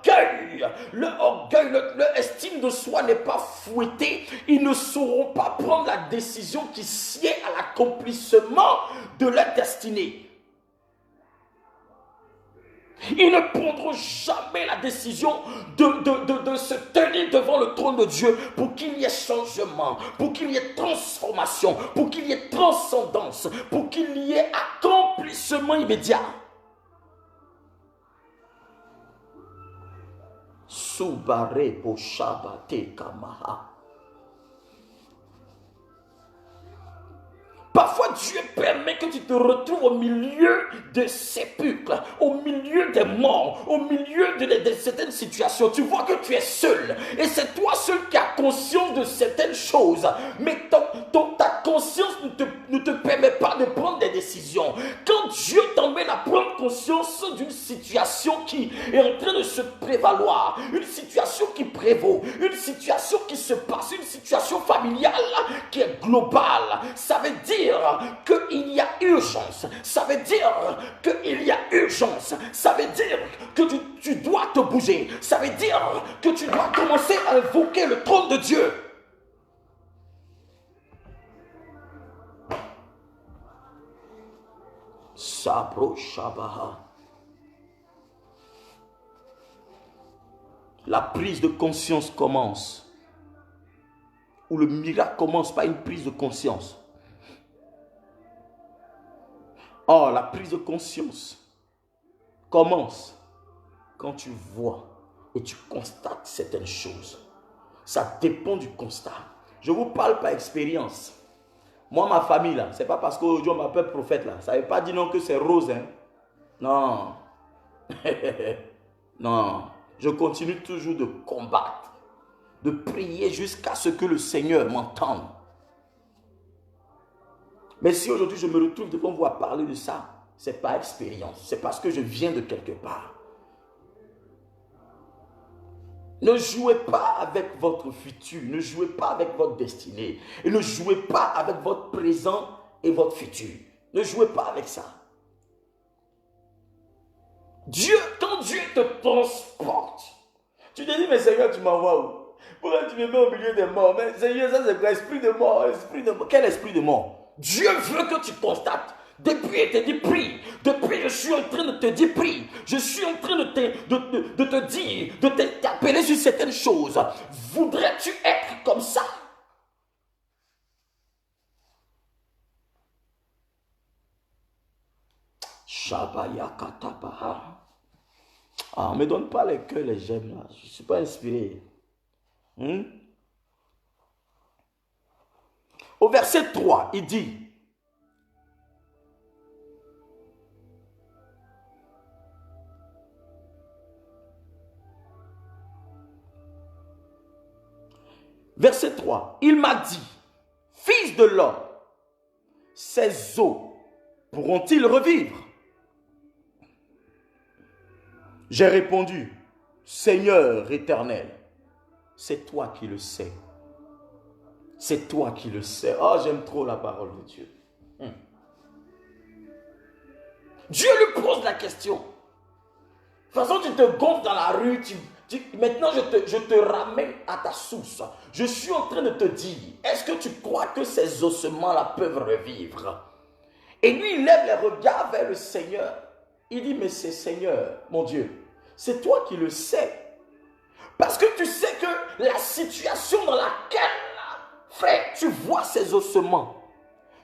A: estime de soi n'est pas fouettée, ils ne sauront pas prendre la décision qui sied à l'accomplissement de leur destinée. Ils ne prendront jamais la décision de se tenir devant le trône de Dieu pour qu'il y ait changement, pour qu'il y ait transformation, pour qu'il y ait transcendance, pour qu'il y ait accomplissement immédiat. Subare poshabate kamaha. Parfois, Dieu permet que tu te retrouves au milieu des sépulcres, au milieu des morts, au milieu de certaines situations. Tu vois que tu es seul. Et c'est toi seul qui as conscience de certaines choses. Mais ta conscience ne te permet pas de prendre des décisions. Quand Dieu t'emmène à prendre conscience d'une situation qui est en train de se prévaloir, une situation qui prévaut, une situation qui se passe, une situation familiale qui est globale, ça veut dire qu'il y a urgence. Ça veut dire qu'il y a urgence. Ça veut dire que tu dois te bouger. Ça veut dire que tu dois commencer à invoquer le trône de Dieu. Sabro Shabaha. La prise de conscience commence. Ou le miracle commence par une prise de conscience. Or, la prise de conscience commence quand tu vois et tu constates certaines choses. Ça dépend du constat. Je vous parle par expérience. Moi, ma famille, là, c'est pas parce qu'aujourd'hui on m'appelle prophète, là. Ça ne veut pas dire non que c'est rose, hein. Non. Non. Je continue toujours de combattre, de prier jusqu'à ce que le Seigneur m'entende. Mais si aujourd'hui je me retrouve devant vous à parler de ça, c'est pas expérience, c'est parce que je viens de quelque part. Ne jouez pas avec votre futur, ne jouez pas avec votre destinée, et ne jouez pas avec votre présent et votre futur. Ne jouez pas avec ça. Dieu, quand Dieu te transporte, tu te dis, mais Seigneur, tu m'envoies où? Pourquoi tu me mets au milieu des morts? Mais Seigneur, ça c'est quoi? Esprit de mort, esprit de mort. Quel esprit de mort? Dieu veut que tu constates. Depuis, il te dit prie. Depuis, je suis en train de te dire prie. Je suis en train de te dire, de t'appeler sur certaines choses. Voudrais-tu être comme ça? Shabayakatabaha. Ah, ne me donne pas les cœurs, les j'aime là. Je ne suis pas inspiré. Au verset 3, il dit, verset 3, il m'a dit, fils de l'homme, ces os pourront-ils revivre? J'ai répondu, Seigneur éternel, c'est toi qui le sais. C'est toi qui le sais. Oh, j'aime trop la parole de Dieu. Dieu lui pose la question. De toute façon, tu te gonfles dans la rue, maintenant je te ramène à ta source. Je suis en train de te dire, est-ce que tu crois que ces ossements-là peuvent revivre? Et lui, il lève les regards vers le Seigneur. Il dit, mais c'est Seigneur, mon Dieu, c'est toi qui le sais. Parce que tu sais que la situation dans laquelle, frère, tu vois ces ossements,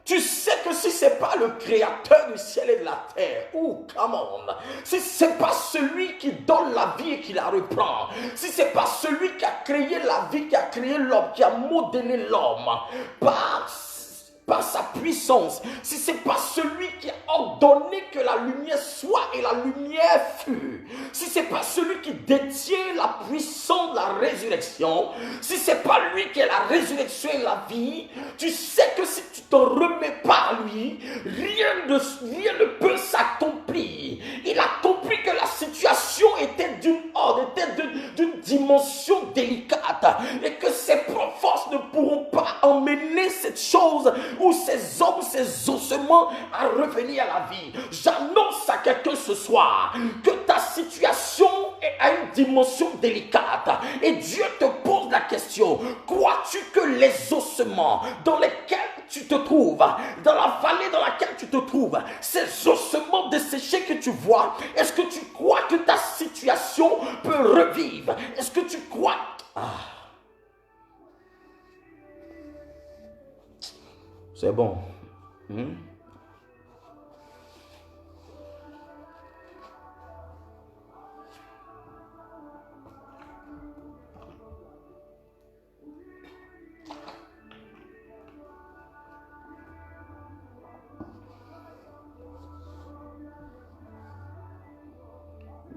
A: tu sais que si ce n'est pas le créateur du ciel et de la terre, come on, si ce n'est pas celui qui donne la vie et qui la reprend, si ce n'est pas celui qui a créé la vie, qui a créé l'homme, qui a modélé l'homme par sa puissance, si ce n'est pas celui qui a ordonné que la lumière soit et la lumière fut, si ce n'est pas celui qui détient la puissance de la résurrection, si ce n'est pas lui qui est la résurrection et la vie, tu sais que si tu ne te remets pas à lui, rien ne peut s'accomplir. Il a compris que la situation était d'une dimension délicate et que ses propres forces ne pourront pas emmener cette chose ou ces hommes, ces ossements à revenir à la vie. J'annonce à quelqu'un ce soir que ta situation est à une dimension délicate et Dieu te pose la question, crois-tu que les ossements dans lesquels tu te trouves, dans la vallée dans laquelle tu te trouves, ces ossements desséchés que tu vois, est-ce que tu crois que ta situation peut revivre? Est-ce que tu crois? C'est bon.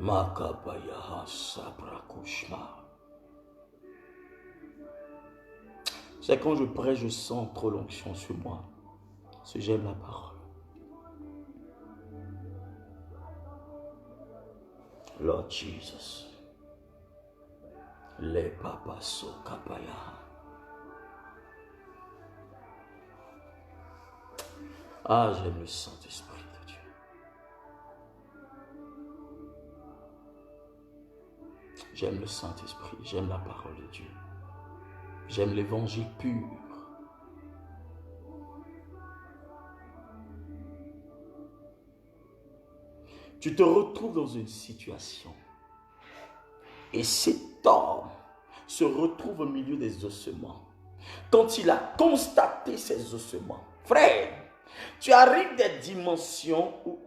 A: Makabaya Sabrakushma. C'est quand je prêche, je sens trop l'onction sur moi. Parce que j'aime la parole. Lord Jesus. Les papaso kapaya. Ah, j'aime le Saint-Esprit de Dieu. J'aime le Saint-Esprit, j'aime la parole de Dieu. J'aime l'évangile pur. Tu te retrouves dans une situation et cet homme se retrouve au milieu des ossements. Quand il a constaté ces ossements, frère, tu arrives des dimensions où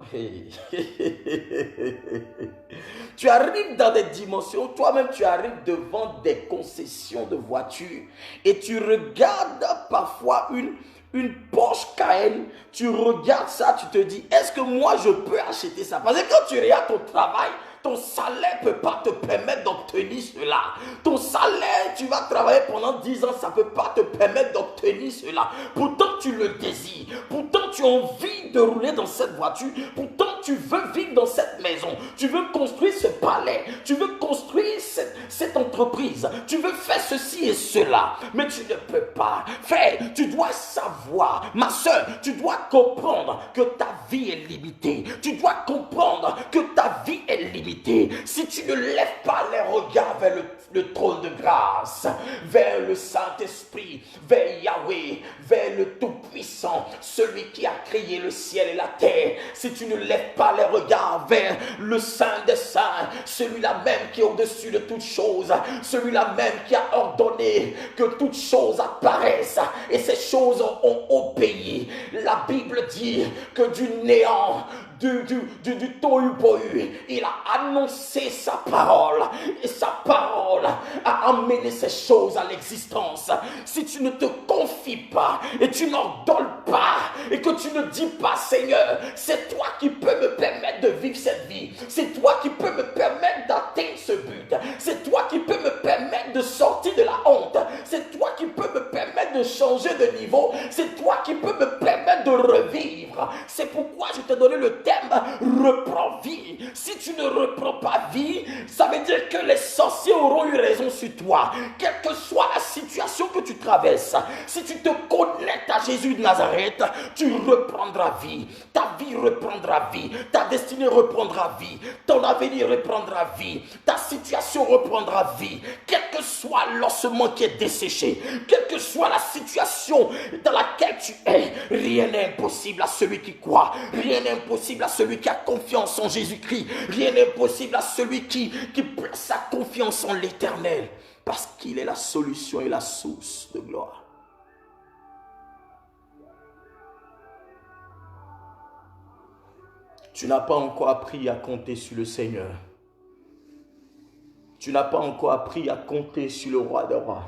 A: tu arrives dans des dimensions où toi-même tu arrives devant des concessions de voitures et tu regardes parfois une Porsche Cayenne, tu regardes ça, tu te dis, est-ce que moi je peux acheter ça? Parce que quand tu regardes ton travail, ton salaire ne peut pas te permettre d'obtenir cela. Ton salaire, tu vas travailler pendant 10 ans, ça ne peut pas te permettre d'obtenir cela. Pourtant, tu le désires. Pourtant, tu as envie
B: de rouler dans cette voiture. Pourtant, tu veux vivre dans cette maison. Tu veux construire ce palais. Tu veux construire cette entreprise. Tu veux faire ceci et cela. Mais tu ne peux pas. Frère, tu dois savoir. Ma soeur, tu dois comprendre que ta vie est limitée. Tu dois comprendre que ta vie est limitée. Si tu ne lèves pas les regards vers le trône de grâce, vers le Saint-Esprit, vers Yahweh, vers le Tout-Puissant, celui qui a créé le ciel et la terre, si tu ne lèves pas les regards vers le Saint des Saints, celui-là même qui est au-dessus de toutes choses, celui-là même qui a ordonné que toutes choses apparaissent, et ces choses ont obéi. La Bible dit que du néant, du tohu-bohu, il a annoncé sa parole, et sa parole a amené ces choses à l'existence. Si tu ne te confies pas, et tu n'ordonnes pas, et que tu ne dis pas, Seigneur, c'est toi qui peux me permettre de vivre cette vie, c'est toi qui peux me permettre d'atteindre ce but, c'est toi qui peux me permettre de sortir de la honte, c'est toi qui peux me permettre de changer de niveau, c'est toi qui peux me permettre de revivre. C'est pourquoi je t'ai donné le thème reprends vie. Si tu ne reprends pas vie, ça veut dire que les sorciers auront eu raison sur toi. Quelle que soit la situation que tu traverses, si tu te connectes à Jésus de Nazareth, tu reprendras vie. Ta vie reprendra vie. Ta destinée reprendra vie. Ton avenir reprendra vie. Ta situation reprendra vie. Quel que soit l'ossement qui est desséché, quelle que soit la situation dans laquelle tu es, rien n'est impossible à celui qui croit. Rien n'est impossible à celui qui a confiance en Jésus-Christ. Rien n'est impossible à celui qui place sa confiance en l'Éternel. Parce qu'il est la solution et la source de gloire. Tu n'as pas encore appris à compter sur le Seigneur. Tu n'as pas encore appris à compter sur le Roi des rois.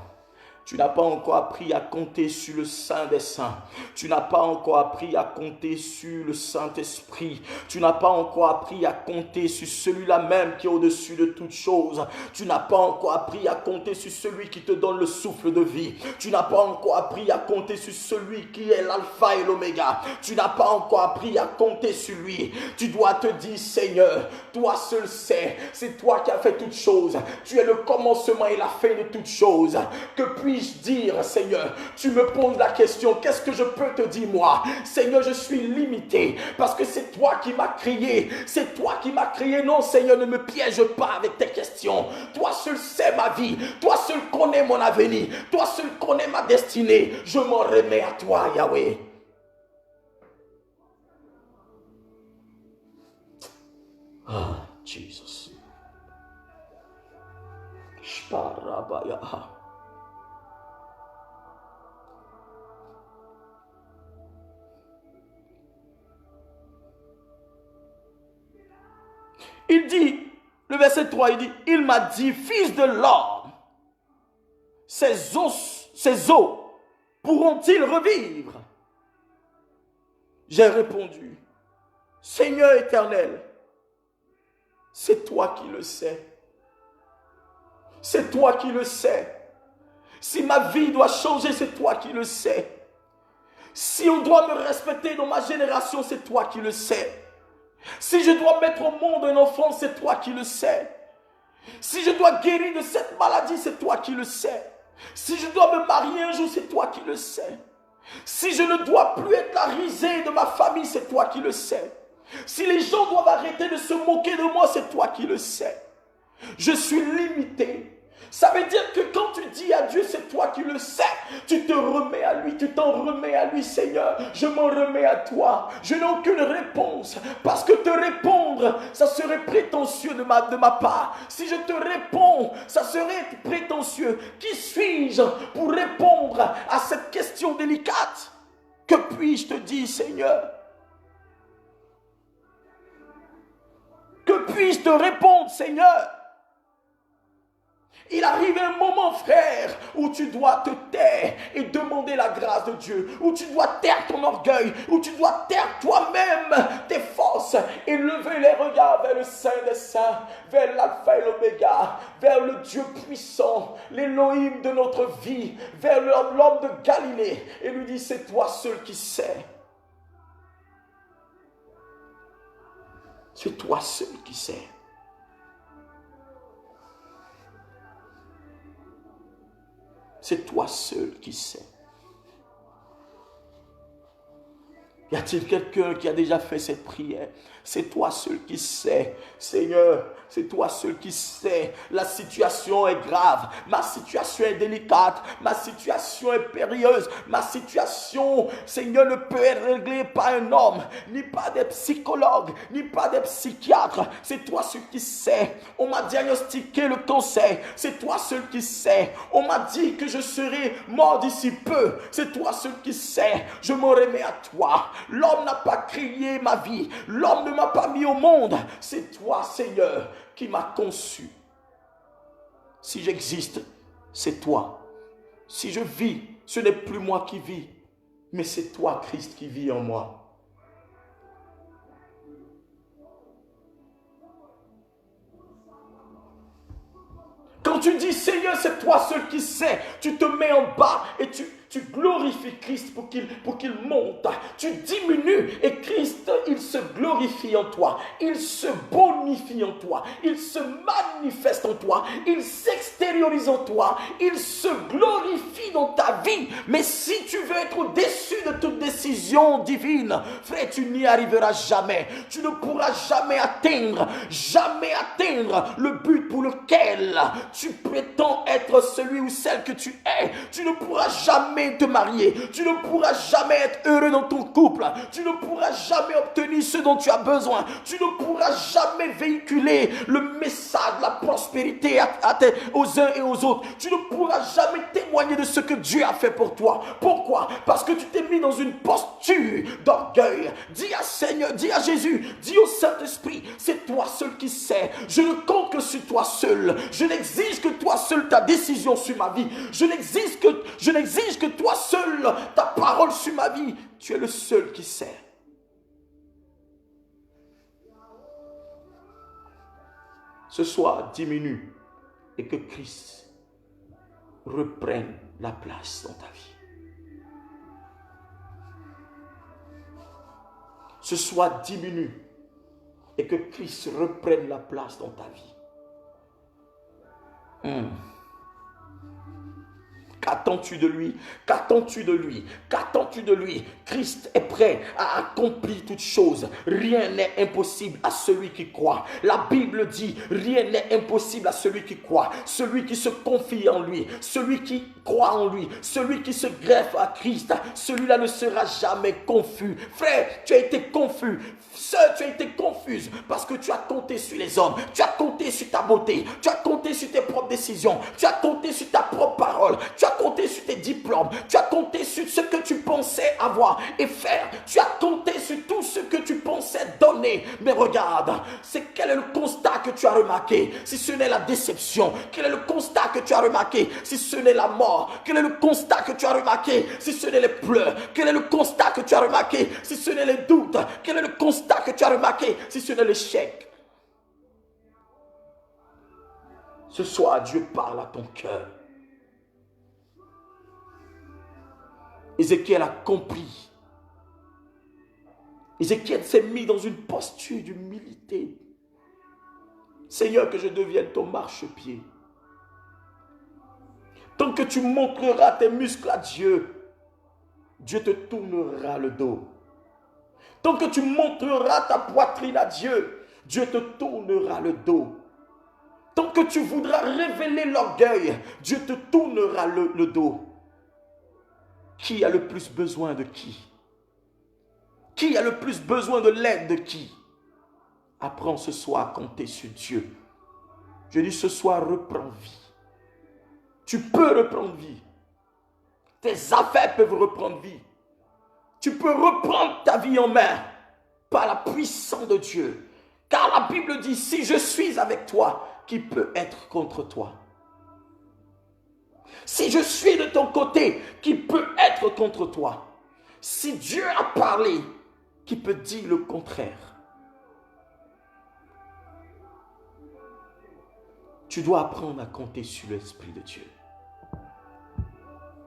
B: Tu n'as pas encore appris à compter sur le Saint des Saints. Tu n'as pas encore appris à compter sur le Saint-Esprit. Tu n'as pas encore appris à compter sur celui-là même qui est au-dessus de toutes choses. Tu n'as pas encore appris à compter sur celui qui te donne le souffle de vie. Tu n'as pas encore appris à compter sur celui qui est l'alpha et l'oméga. Tu n'as pas encore appris à compter sur lui. Tu dois te dire, Seigneur, toi seul sais, c'est toi qui as fait toutes choses. Tu es le commencement et la fin de toutes choses. Que puis-je dire, Seigneur? Tu me poses la question, qu'est-ce que je peux te dire moi? Seigneur, je suis limité parce que c'est toi qui m'as créé. C'est toi qui m'as créé. Non, Seigneur, ne me piège pas avec tes questions. Toi seul sais ma vie. Toi seul connais mon avenir. Toi seul connais ma destinée. Je m'en remets à toi, Yahweh. Ah, Jesus. Shparabaya. Il dit, le verset 3, il dit, il m'a dit, fils de l'homme, ces os pourront-ils revivre? J'ai répondu, Seigneur éternel, c'est toi qui le sais. C'est toi qui le sais. Si ma vie doit changer, c'est toi qui le sais. Si on doit me respecter dans ma génération, c'est toi qui le sais. Si je dois mettre au monde un enfant, c'est toi qui le sais. Si je dois guérir de cette maladie, c'est toi qui le sais. Si je dois me marier un jour, c'est toi qui le sais. Si je ne dois plus être la risée de ma famille, c'est toi qui le sais. Si les gens doivent arrêter de se moquer de moi, c'est toi qui le sais. Je suis limité. Ça veut dire que quand tu dis à Dieu, c'est toi qui le sais, tu te remets à lui, tu t'en remets à lui, Seigneur. Je m'en remets à toi. Je n'ai aucune réponse parce que te répondre, ça serait prétentieux de ma part. Si je te réponds, ça serait prétentieux. Qui suis-je pour répondre à cette question délicate? Que puis-je te dire, Seigneur? Que puis-je te répondre, Seigneur? Il arrive un moment, frère, où tu dois te taire et demander la grâce de Dieu, où tu dois taire ton orgueil, où tu dois taire toi-même tes forces et lever les regards vers le Saint des Saints, vers l'Alpha et l'Oméga, vers le Dieu puissant, l'Élohim de notre vie, vers l'homme de Galilée, et lui dire, c'est toi seul qui sais. C'est toi seul qui sais. C'est toi seul qui sais. Y a-t-il quelqu'un qui a déjà fait cette prière? C'est toi seul qui sais. Seigneur, c'est toi seul qui sais. La situation est grave. Ma situation est délicate. Ma situation est périlleuse. Ma situation, Seigneur, ne peut être réglée par un homme, ni par des psychologues, ni par des psychiatres. C'est toi seul qui sais. On m'a diagnostiqué le cancer. C'est toi seul qui sais. On m'a dit que je serai mort d'ici peu. C'est toi seul qui sais. Je me remets à toi. L'homme n'a pas créé ma vie. L'homme ne m'a pas mis au monde. C'est toi, Seigneur, qui m'as conçu. Si j'existe, c'est toi. Si je vis, ce n'est plus moi qui vis, mais c'est toi, Christ, qui vis en moi. Quand tu dis, Seigneur, c'est toi seul qui sais, tu te mets en bas et tu glorifies Christ pour qu'il monte. Tu diminues et Christ, il se glorifie en toi. Il se bonifie en toi. Il se manifeste en toi. Il s'extériorise en toi. Il se glorifie dans ta vie. Mais si tu veux être déçu de toute décision divine, frère, tu n'y arriveras jamais. Tu ne pourras jamais atteindre le but pour lequel tu prétends être celui ou celle que tu es. Tu ne pourras jamais te marier. Tu ne pourras jamais être heureux dans ton couple. Tu ne pourras jamais obtenir ce dont tu as besoin. Tu ne pourras jamais véhiculer le message de la prospérité aux uns et aux autres. Tu ne pourras jamais témoigner de ce que Dieu a fait pour toi. Pourquoi? Parce que tu t'es mis dans une posture d'orgueil. Dis à Seigneur, dis à Jésus, dis au Saint-Esprit, c'est toi seul qui sais. Je ne compte que sur toi seul. Je n'exige que toi seul ta décision sur ma vie. Je n'exige que toi seul ta parole sur ma vie. Tu es le seul qui sait. Ce soir, diminue et que Christ reprenne la place dans ta vie. Ce soir, diminue et que Christ reprenne la place dans ta vie. Qu'attends-tu de lui? Qu'attends-tu de lui? Qu'attends-tu de lui? Christ est prêt à accomplir toutes choses. Rien n'est impossible à celui qui croit. La Bible dit, rien n'est impossible à celui qui croit. Celui qui se confie en lui, celui qui croit en lui, celui qui se greffe à Christ, celui-là ne sera jamais confus. Frère, tu as été confus. Sœur, tu as été confuse parce que tu as compté sur les hommes. Tu as compté sur ta beauté. Tu as compté sur tes propres décisions. Tu as compté sur ta propre parole. Tu as compté sur tes diplômes. Tu as compté sur ce que tu pensais avoir et faire. Tu as compté sur tout ce que tu pensais donner. Mais regarde, quel est le constat que tu as remarqué? Si ce n'est la déception, quel est le constat que tu as remarqué? Si ce n'est la mort, quel est le constat que tu as remarqué? Si ce n'est les pleurs, quel est le constat que tu as remarqué? Si ce n'est les doutes, quel est le constat que tu as remarqué? Si ce n'est l'échec. Ce soir, Dieu parle à ton cœur. Ézéchiel a compris. Ézéchiel s'est mis dans une posture d'humilité. Seigneur, que je devienne ton marchepied. Tant que tu montreras tes muscles à Dieu, Dieu te tournera le dos. Tant que tu montreras ta poitrine à Dieu, Dieu te tournera le dos. Tant que tu voudras révéler l'orgueil, Dieu te tournera le dos. Qui a le plus besoin de qui? Qui a le plus besoin de l'aide de qui? Apprends ce soir à compter sur Dieu. Je dis ce soir, reprends vie. Tu peux reprendre vie. Tes affaires peuvent reprendre vie. Tu peux reprendre ta vie en main par la puissance de Dieu. Car la Bible dit, si je suis avec toi, qui peut être contre toi? Si je suis de ton côté, qui peut être contre toi? Si Dieu a parlé, qui peut dire le contraire? Tu dois apprendre à compter sur l'Esprit de Dieu.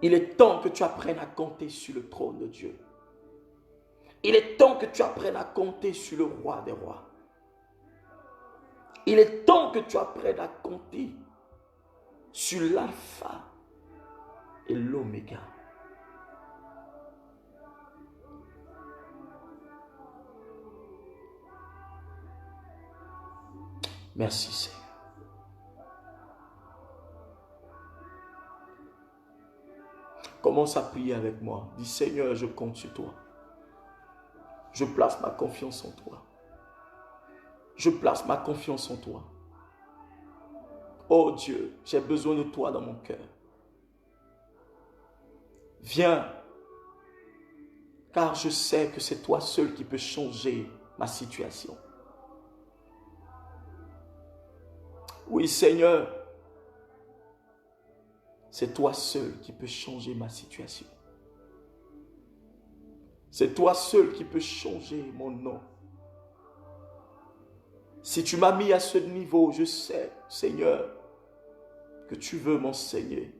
B: Il est temps que tu apprennes à compter sur le trône de Dieu. Il est temps que tu apprennes à compter sur le roi des rois. Il est temps que tu apprennes à compter sur l'alpha et l'oméga. Merci Seigneur. Commence à prier avec moi. Dis Seigneur, je compte sur toi. Je place ma confiance en toi. Je place ma confiance en toi. Oh Dieu, j'ai besoin de toi dans mon cœur. Viens, car je sais que c'est toi seul qui peux changer ma situation. Oui Seigneur, c'est toi seul qui peux changer ma situation. C'est toi seul qui peux changer mon nom. Si tu m'as mis à ce niveau, je sais, Seigneur, que tu veux m'enseigner,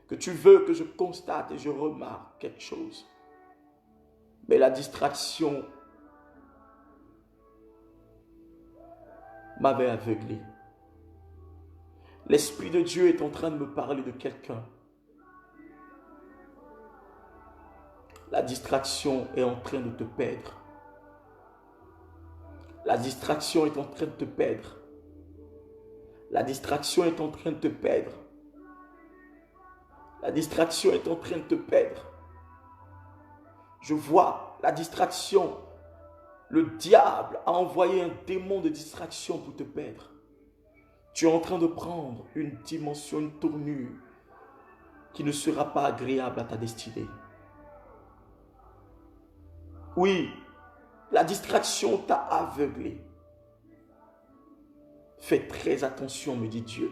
B: que tu veux que je constate et je remarque quelque chose. Mais la distraction m'avait aveuglé. L'Esprit de Dieu est en train de me parler de quelqu'un. La distraction est en train de te perdre. La distraction est en train de te perdre. La distraction est en train de te perdre. La distraction est en train de te perdre. Je vois la distraction. Le diable a envoyé un démon de distraction pour te perdre. Tu es en train de prendre une dimension, une tournure qui ne sera pas agréable à ta destinée. Oui, la distraction t'a aveuglé. Fais très attention, me dit Dieu.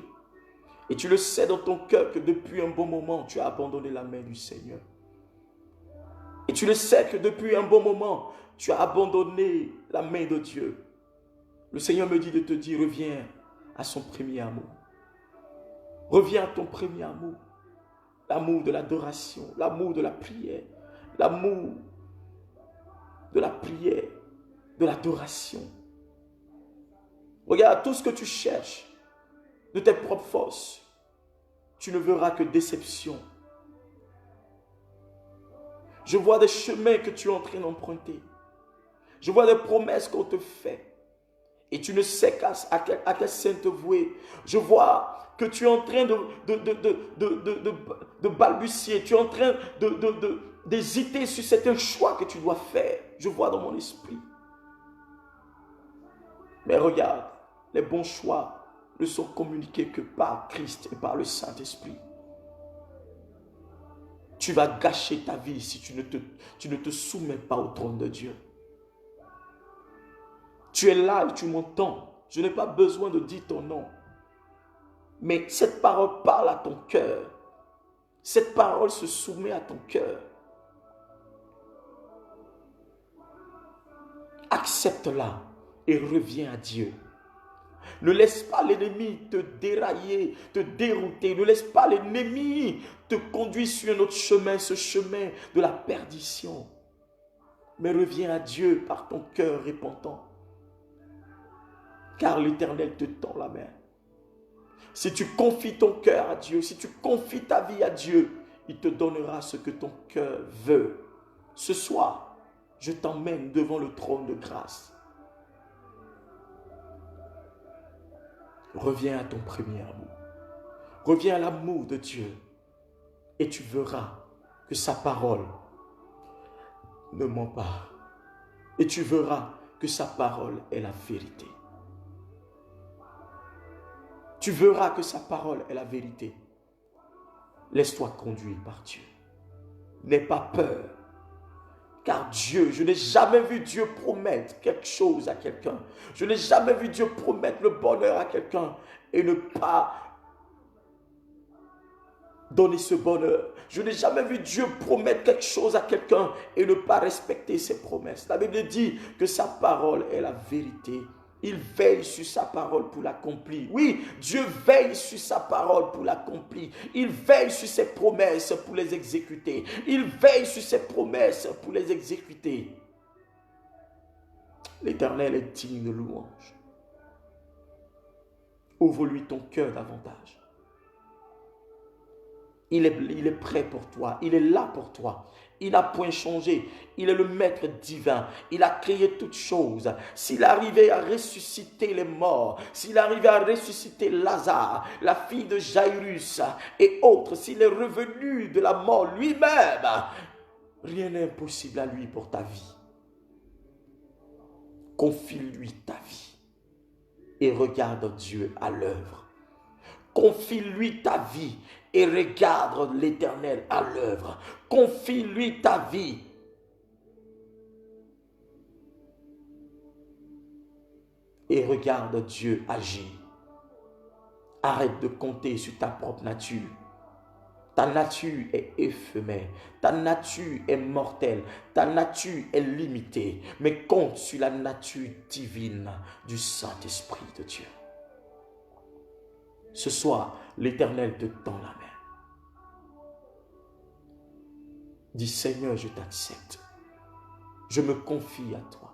B: Et tu le sais dans ton cœur que depuis un bon moment, tu as abandonné la main du Seigneur. Et tu le sais que depuis un bon moment, tu as abandonné la main de Dieu. Le Seigneur me dit de te dire, reviens à son premier amour. Reviens à ton premier amour. L'amour de l'adoration, l'amour de la prière, l'amour de la prière, de l'adoration. Regarde, tout ce que tu cherches de tes propres forces, tu ne verras que déception. Je vois des chemins que tu es en train d'emprunter. Je vois des promesses qu'on te fait. Et tu ne sais à quel saint te vouer. Je vois que tu es en train de balbutier. Tu es en train d'hésiter sur certains choix que tu dois faire. Je vois dans mon esprit. Mais regarde, les bons choix ne sont communiqués que par Christ et par le Saint-Esprit. Tu vas gâcher ta vie si tu ne te soumets pas au trône de Dieu. Tu es là et tu m'entends. Je n'ai pas besoin de dire ton nom. Mais cette parole parle à ton cœur. Cette parole se soumet à ton cœur. Accepte-la et reviens à Dieu. Ne laisse pas l'ennemi te dérailler, te dérouter. Ne laisse pas l'ennemi te conduire sur un autre chemin, ce chemin de la perdition. Mais reviens à Dieu par ton cœur repentant. Car l'Éternel te tend la main. Si tu confies ton cœur à Dieu, si tu confies ta vie à Dieu, il te donnera ce que ton cœur veut. Ce soir, je t'emmène devant le trône de grâce. Reviens à ton premier amour. Reviens à l'amour de Dieu. Et tu verras que sa parole ne ment pas. Et tu verras que sa parole est la vérité. Tu verras que sa parole est la vérité. Laisse-toi conduire par Dieu. N'aie pas peur. Car Dieu, je n'ai jamais vu Dieu promettre quelque chose à quelqu'un. Je n'ai jamais vu Dieu promettre le bonheur à quelqu'un et ne pas donner ce bonheur. Je n'ai jamais vu Dieu promettre quelque chose à quelqu'un et ne pas respecter ses promesses. La Bible dit que sa parole est la vérité. Il veille sur sa parole pour l'accomplir. Oui, Dieu veille sur sa parole pour l'accomplir. Il veille sur ses promesses pour les exécuter. Il veille sur ses promesses pour les exécuter. L'Éternel est digne de louange. Ouvre-lui ton cœur davantage. Il est prêt pour toi. Il est là pour toi. Il n'a point changé. Il est le maître divin. Il a créé toutes choses. S'il arrivait à ressusciter les morts, s'il arrivait à ressusciter Lazare, la fille de Jairus et autres, s'il est revenu de la mort lui-même, rien n'est impossible à lui pour ta vie. Confie-lui ta vie et regarde Dieu à l'œuvre. Confie-lui ta vie et regarde l'Éternel à l'œuvre. Confie-lui ta vie. Et regarde Dieu agir. Arrête de compter sur ta propre nature. Ta nature est éphémère. Ta nature est mortelle. Ta nature est limitée. Mais compte sur la nature divine du Saint-Esprit de Dieu. Ce soir, l'Éternel te tend la main. Dis, Seigneur, je t'accepte. Je me confie à toi.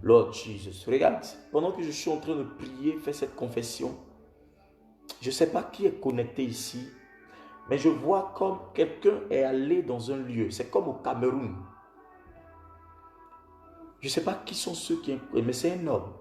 B: Lord Jesus, regarde, pendant que je suis en train de prier, faire cette confession, je ne sais pas qui est connecté ici, mais je vois comme quelqu'un est allé dans un lieu. C'est comme au Cameroun. Je ne sais pas qui sont ceux qui... Mais c'est un homme.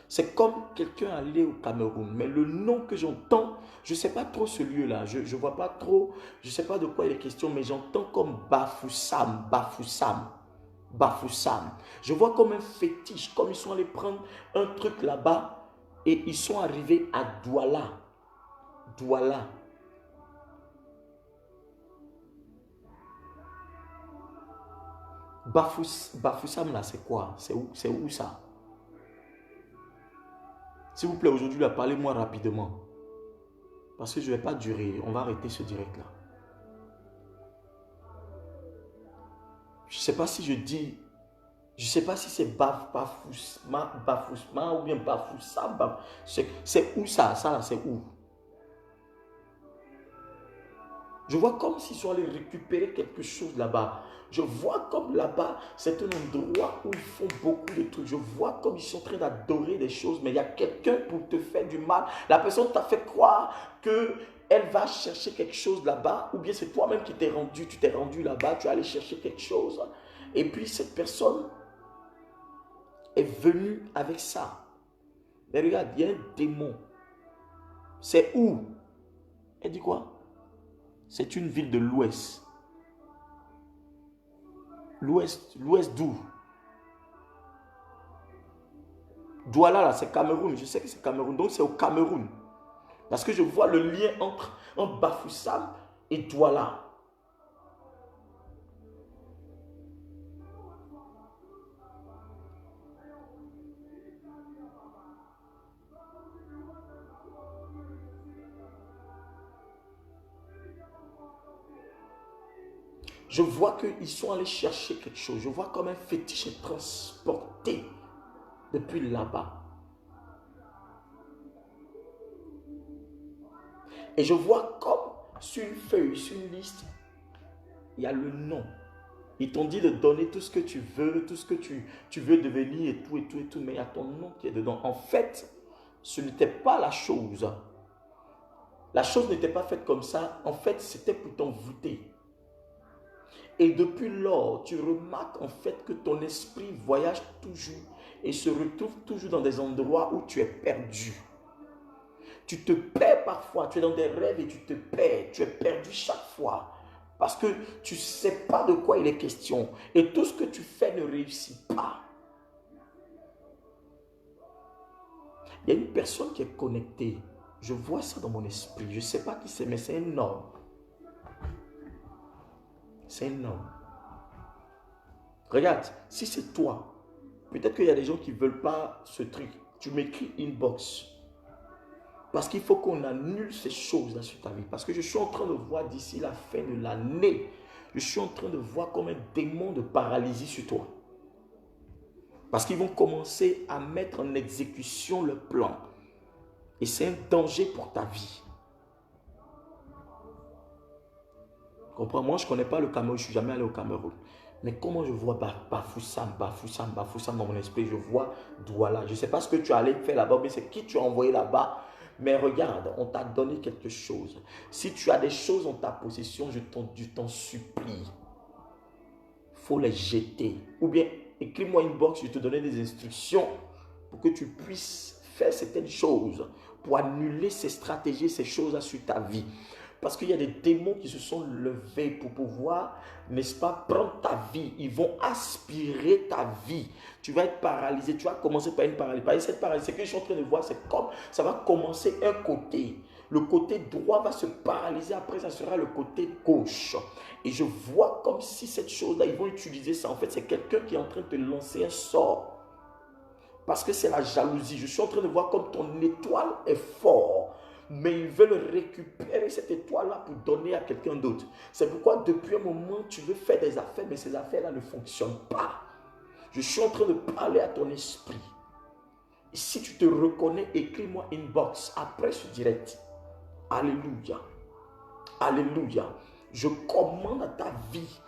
B: C'est comme quelqu'un allé au Cameroun. Mais le nom que j'entends, je ne sais pas trop ce lieu-là. Je ne vois pas trop, je ne sais pas de quoi il est question, mais j'entends comme Bafoussam, Bafoussam, Bafoussam. Je vois comme un fétiche, comme ils sont allés prendre un truc là-bas et ils sont arrivés à Douala. Douala. Bafoussam là, c'est quoi? C'est où ça? S'il vous plaît, aujourd'hui, parlez-moi rapidement. Parce que je ne vais pas durer. On va arrêter ce direct-là. Je ne sais pas si je dis... Je ne sais pas si c'est Bafousma ou bien Bafoussam. C'est où ça? Ça là, c'est où? Je vois comme s'ils sont allés récupérer quelque chose là-bas. Je vois comme là-bas, c'est un endroit où ils font beaucoup de trucs. Je vois comme ils sont en train d'adorer des choses, mais il y a quelqu'un pour te faire du mal. La personne t'a fait croire qu'elle va chercher quelque chose là-bas, ou bien c'est toi-même qui t'es rendu, tu t'es rendu là-bas, tu es allé chercher quelque chose. Et puis cette personne est venue avec ça. Mais regarde, il y a un démon. C'est où? Elle dit quoi? C'est une ville de l'Ouest. L'Ouest d'où? Douala, là, c'est Cameroun. Je sais que c'est Cameroun. Donc, c'est au Cameroun. Parce que je vois le lien entre Bafoussam et Douala. Je vois qu'ils sont allés chercher quelque chose. Je vois comme un fétiche est transporté depuis là-bas. Et je vois comme sur une feuille, sur une liste, il y a le nom. Ils t'ont dit de donner tout ce que tu veux, tout ce que tu veux devenir et tout, mais il y a ton nom qui est dedans. En fait, ce n'était pas la chose. La chose n'était pas faite comme ça. En fait, c'était pour t'envoûter. Et depuis lors, tu remarques en fait que ton esprit voyage toujours et se retrouve toujours dans des endroits où tu es perdu. Tu te perds parfois, tu es dans des rêves et tu te perds. Tu es perdu chaque fois parce que tu ne sais pas de quoi il est question. Et tout ce que tu fais ne réussit pas. Il y a une personne qui est connectée. Je vois ça dans mon esprit. Je ne sais pas qui c'est, mais c'est un homme. C'est un homme. Regarde, si c'est toi, peut-être qu'il y a des gens qui ne veulent pas ce truc. Tu m'écris inbox. Parce qu'il faut qu'on annule ces choses-là sur ta vie. Parce que je suis en train de voir d'ici la fin de l'année, je suis en train de voir comme un démon de paralysie sur toi. Parce qu'ils vont commencer à mettre en exécution le plan. Et c'est un danger pour ta vie. Comprends, moi je ne connais pas le Cameroun, je ne suis jamais allé au Cameroun. Mais comment je vois Bafoussam dans mon esprit, je vois Douala. Je ne sais pas ce que tu as allé faire là-bas, mais c'est qui tu as envoyé là-bas. Mais regarde, on t'a donné quelque chose. Si tu as des choses en ta possession, je t'en supplie. Il faut les jeter. Ou bien, écris-moi une box, je vais te donner des instructions pour que tu puisses faire certaines choses, pour annuler ces stratégies, ces choses-là sur ta vie. Parce qu'il y a des démons qui se sont levés pour pouvoir, n'est-ce pas, prendre ta vie. Ils vont aspirer ta vie. Tu vas être paralysé. Tu vas commencer par une paralysie. Cette paralysie, ce que je suis en train de voir, c'est comme ça va commencer un côté. Le côté droit va se paralyser. Après, ça sera le côté gauche. Et je vois comme si cette chose-là, ils vont utiliser ça. En fait, c'est quelqu'un qui est en train de te lancer un sort. Parce que c'est la jalousie. Je suis en train de voir comme ton étoile est forte. Mais ils veulent récupérer cette étoile-là pour donner à quelqu'un d'autre. C'est pourquoi depuis un moment, tu veux faire des affaires, mais ces affaires-là ne fonctionnent pas. Je suis en train de parler à ton esprit. Et si tu te reconnais, écris-moi inbox après ce direct. Alléluia. Alléluia. Je commande à ta vie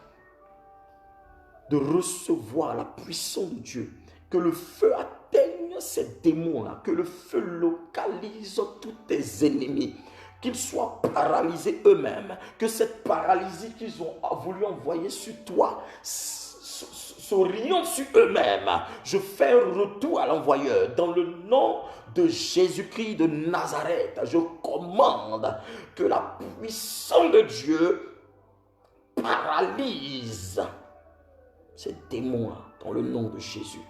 B: de recevoir la puissance de Dieu. Que le feu atteigne ces démons-là. Que le feu localise tous tes ennemis. Qu'ils soient paralysés eux-mêmes. Que cette paralysie qu'ils ont voulu envoyer sur toi s'oriente sur eux-mêmes. Je fais un retour à l'envoyeur. Dans le nom de Jésus-Christ de Nazareth, je commande que la puissance de Dieu paralyse ces démons-là dans le nom de Jésus.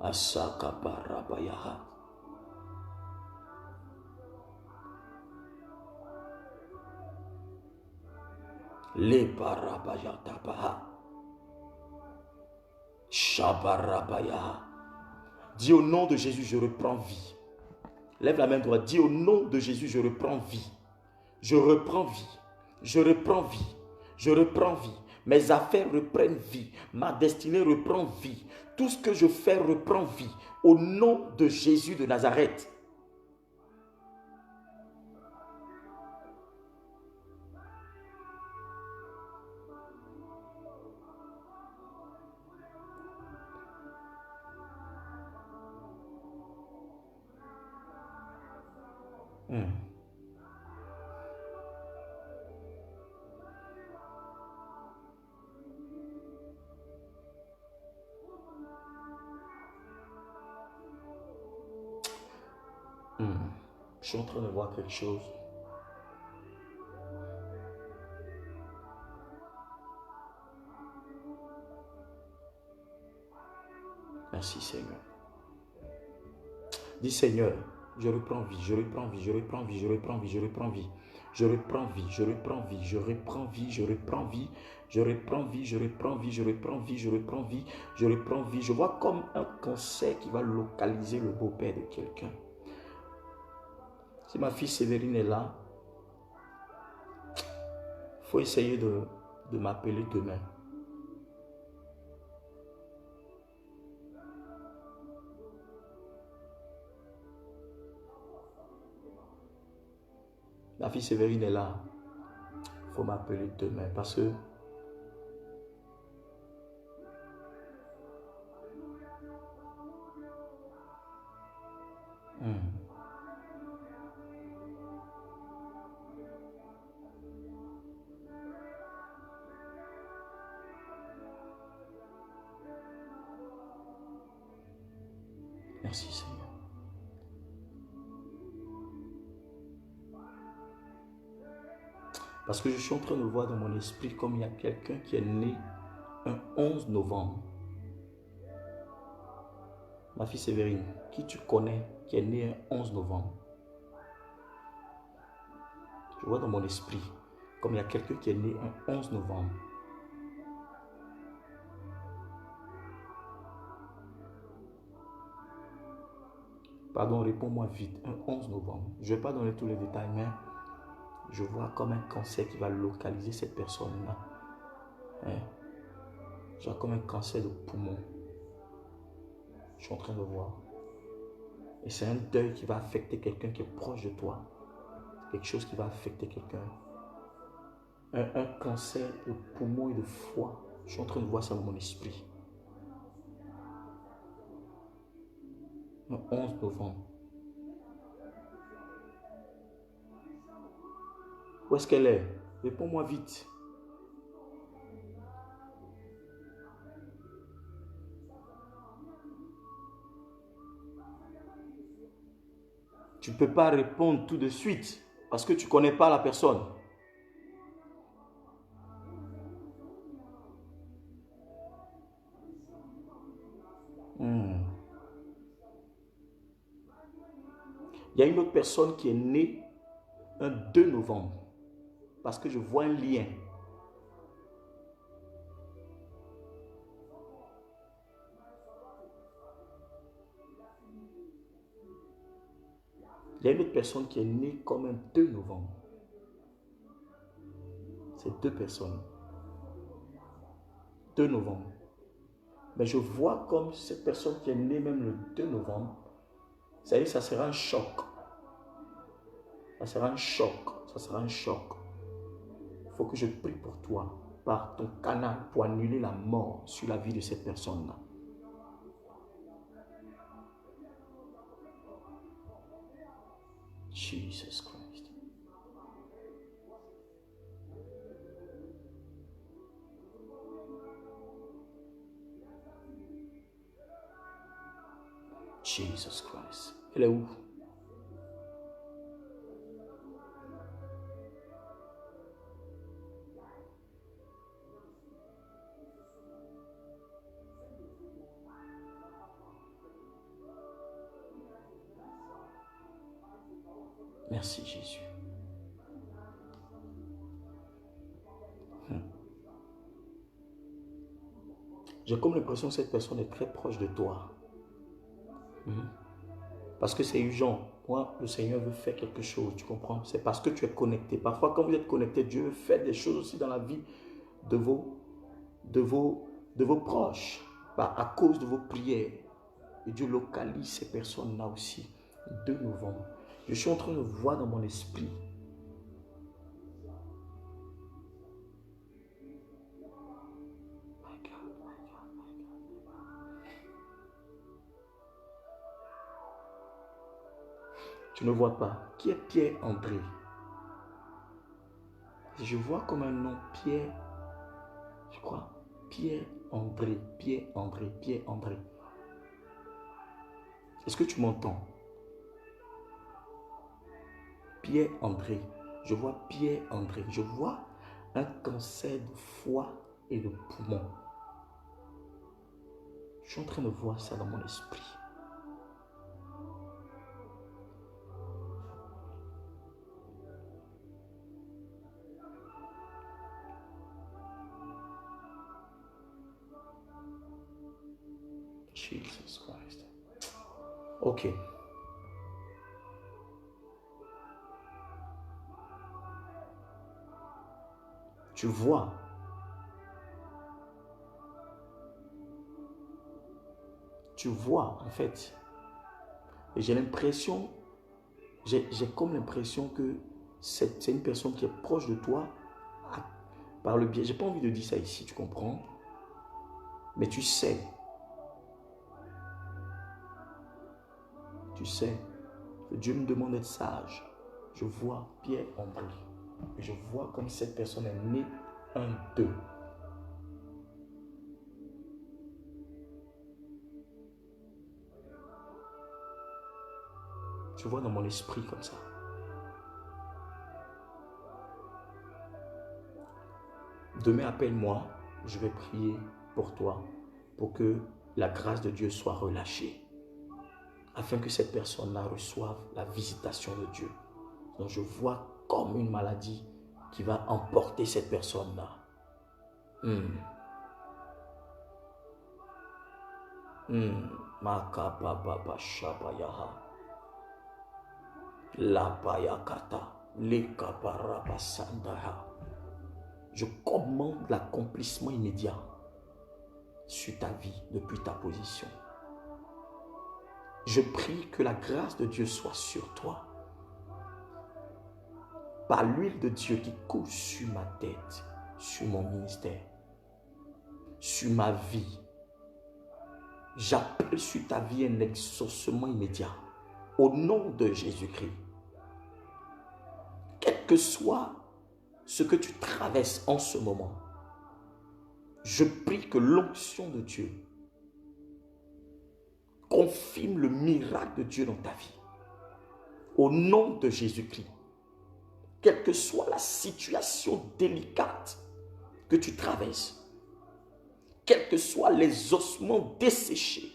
B: Asaka Barabayaha. Les Barabayatabaha. Shabarabayaha. Dis au nom de Jésus, je reprends vie. Lève la main droite. Dis au nom de Jésus, je reprends vie. Je reprends vie. Je reprends vie. Je reprends vie. Mes affaires reprennent vie. Ma destinée reprend vie. Tout ce que je fais reprend vie. Au nom de Jésus de Nazareth. Je suis en train de voir quelque chose. Merci Seigneur. Dis Seigneur, je reprends vie, je reprends vie, je reprends vie, je reprends vie, je reprends vie. Je reprends vie, je reprends vie, je reprends vie, je reprends vie, je reprends vie, je reprends vie, je reprends vie, je reprends vie, je reprends vie. Je vois comme un cancer qui va localiser le beau-père de quelqu'un. Si ma fille Sévérine est là, il faut essayer de m'appeler demain. Ma fille Sévérine est là. Il faut m'appeler demain parce que merci Seigneur. Parce que je suis en train de voir dans mon esprit comme il y a quelqu'un qui est né un 11 novembre. Ma fille Sévérine, qui tu connais qui est né un 11 novembre? Je vois dans mon esprit comme il y a quelqu'un qui est né un 11 novembre. Pardon, réponds-moi vite. Un 11 novembre. Je ne vais pas donner tous les détails, mais je vois comme un cancer qui va localiser cette personne-là. Je vois comme un cancer de poumon. Je suis en train de voir.
A: Et c'est un deuil qui va affecter quelqu'un qui est proche de toi. Quelque chose qui va affecter quelqu'un. Un cancer de poumon et de foie. Je suis en train de voir ça dans mon esprit. Le 11 novembre. Où est-ce qu'elle est? Réponds-moi vite. Tu ne peux pas répondre tout de suite parce que tu ne connais pas la personne. Il y a une autre personne qui est née un 2 novembre parce que je vois un lien. Il y a une autre personne qui est née comme un 2 novembre. C'est deux personnes. 2 novembre. Mais je vois comme cette personne qui est née même le 2 novembre, ça y est, ça sera un choc. Ça sera un choc. Ça sera un choc. Il faut que je prie pour toi par ton canal pour annuler la mort sur la vie de cette personne-là. Jesus Christ. Jesus Christ. Elle est où? Merci Jésus. J'ai comme l'impression que cette personne est très proche de toi. Parce que c'est urgent. Moi, le Seigneur veut faire quelque chose, tu comprends? C'est parce que tu es connecté. Parfois, quand vous êtes connecté, Dieu veut faire des choses aussi dans la vie de vos proches. À cause de vos prières. Et Dieu localise ces personnes-là aussi. 2 novembre. Je suis en train de voir dans mon esprit. Tu ne vois pas. Qui est Pierre-André? Je vois comme un nom, Pierre, je crois, Pierre-André, Pierre-André, Pierre-André. Est-ce que tu m'entends? Pierre-André, je vois Pierre-André, je vois un cancer de foie et de poumon. Je suis en train de voir ça dans mon esprit. Jesus Christ. Ok. Tu vois. Tu vois, en fait. Et j'ai l'impression, j'ai comme l'impression que c'est une personne qui est proche de toi par le biais. J'ai pas envie de dire ça ici, tu comprends? Mais tu sais. Tu sais, que Dieu me demande d'être sage. Je vois Pierre-André. Et je vois comme cette personne est née un 2. Je vois dans mon esprit comme ça. Demain, appelle-moi. Je vais prier pour toi. Pour que la grâce de Dieu soit relâchée. Afin que cette personne-là reçoive la visitation de Dieu. Donc je vois comme une maladie qui va emporter cette personne-là. Makapapa shabayaha. La payakata. Lekaparabasandaya. Je commande l'accomplissement immédiat sur ta vie depuis ta position.
B: Je prie que la grâce de Dieu soit sur toi. Par l'huile de Dieu qui coule sur ma tête, sur mon ministère, sur ma vie. J'appelle sur ta vie un exaucement immédiat. Au nom de Jésus-Christ. Quel que soit ce que tu traverses en ce moment, je prie que l'onction de Dieu confirme le miracle de Dieu dans ta vie. Au nom de Jésus-Christ. Quelle que soit la situation délicate que tu traverses, quels que soient les ossements desséchés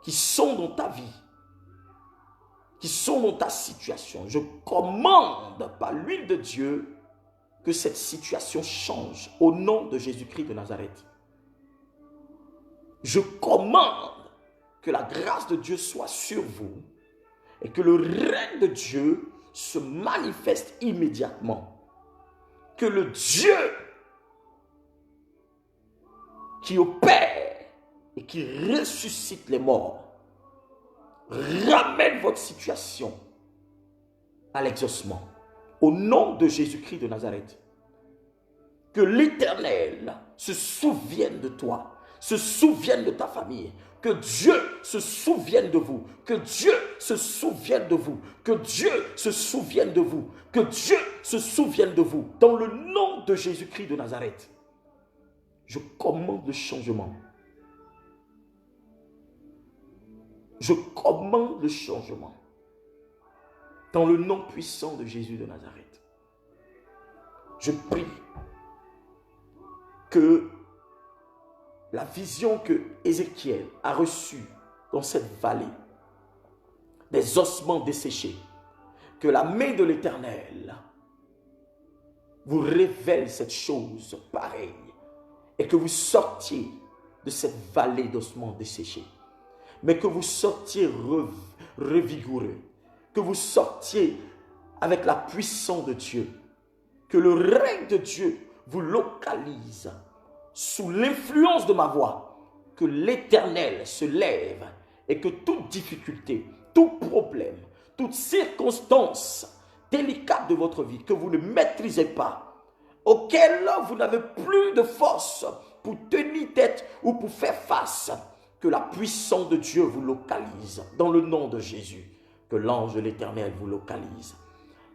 B: qui sont dans ta vie, qui sont dans ta situation, je commande par l'huile de Dieu que cette situation change au nom de Jésus-Christ de Nazareth. Je commande que la grâce de Dieu soit sur vous et que le règne de Dieu se manifeste immédiatement. Que le Dieu qui opère et qui ressuscite les morts ramène votre situation à l'exaucement. Au nom de Jésus-Christ de Nazareth. Que l'Éternel se souvienne de toi, se souvienne de ta famille. Que Dieu se souvienne de vous. Que Dieu se souvienne de vous. Que Dieu se souvienne de vous. Que Dieu se souvienne de vous. Dans le nom de Jésus-Christ de Nazareth. Je commande le changement. Je commande le changement. Dans le nom puissant de Jésus de Nazareth. Je prie que la vision que Ézéchiel a reçue dans cette vallée, des ossements desséchés, que la main de l'Éternel vous révèle cette chose pareille et que vous sortiez de cette vallée d'ossements desséchés, mais que vous sortiez revigoureux, que vous sortiez avec la puissance de Dieu, que le règne de Dieu vous localise sous l'influence de ma voix, que l'Éternel se lève et que toute difficulté, tout problème, toute circonstance délicate de votre vie que vous ne maîtrisez pas, auquel vous n'avez plus de force pour tenir tête ou pour faire face, que la puissance de Dieu vous localise dans le nom de Jésus, que l'ange de l'Éternel vous localise.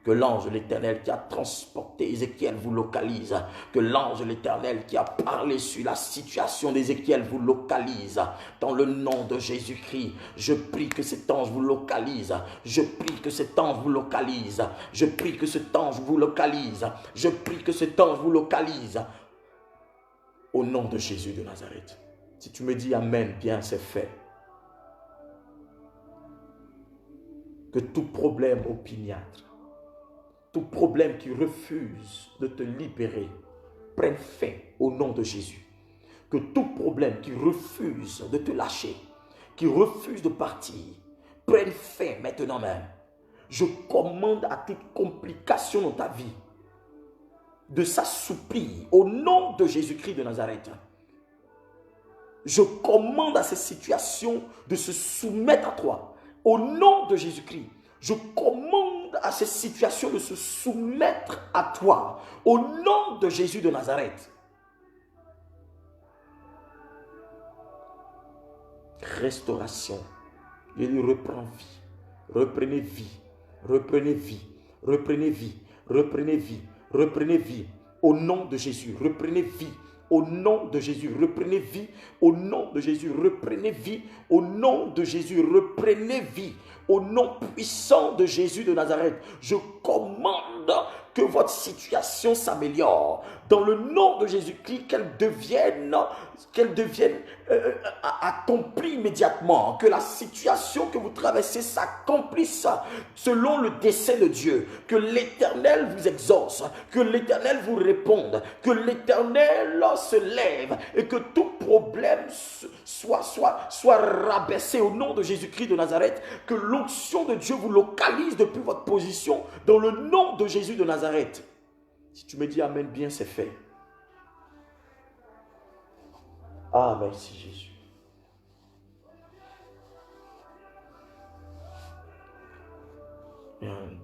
B: Que l'ange de l'Éternel qui a transporté Ézéchiel vous localise. Que l'ange de l'Éternel qui a parlé sur la situation d'Ézéchiel vous localise. Dans le nom de Jésus-Christ, je prie que cet ange vous localise. Je prie que cet ange vous localise. Je prie que cet ange vous localise. Je prie que cet ange vous localise. Au nom de Jésus de Nazareth. Si tu me dis Amen, bien c'est fait. Que tout problème opiniâtre, tout problème qui refuse de te libérer prenne fin au nom de Jésus. Que tout problème qui refuse de te lâcher, qui refuse de partir, prenne fin maintenant même. Je commande à tes complications dans ta vie de s'assouplir au nom de Jésus-Christ de Nazareth. Je commande à ces situations de se soumettre à toi au nom de Jésus-Christ. Je commande à ces situations de se soumettre à toi au nom de Jésus de Nazareth. Restauration. Je lui reprends vie. Reprenez vie. Reprenez vie. Reprenez vie. Reprenez vie. Reprenez vie. Au nom de Jésus, reprenez vie. Au nom de Jésus, reprenez vie. Au nom de Jésus, reprenez vie. Au nom de Jésus, reprenez vie. Au nom puissant de Jésus de Nazareth, je commande que votre situation s'améliore. Dans le nom de Jésus-Christ, qu'elle devienne accomplie immédiatement. Que la situation que vous traversez s'accomplisse selon le dessein de Dieu. Que l'Éternel vous exauce. Que l'Éternel vous réponde. Que l'Éternel se lève. Et que tout problème soit rabaissé au nom de Jésus-Christ de Nazareth. Que l'onction de Dieu vous localise depuis votre position dans le nom de Jésus de Nazareth. Si tu me dis Amen, bien c'est fait. Ah, merci Jésus.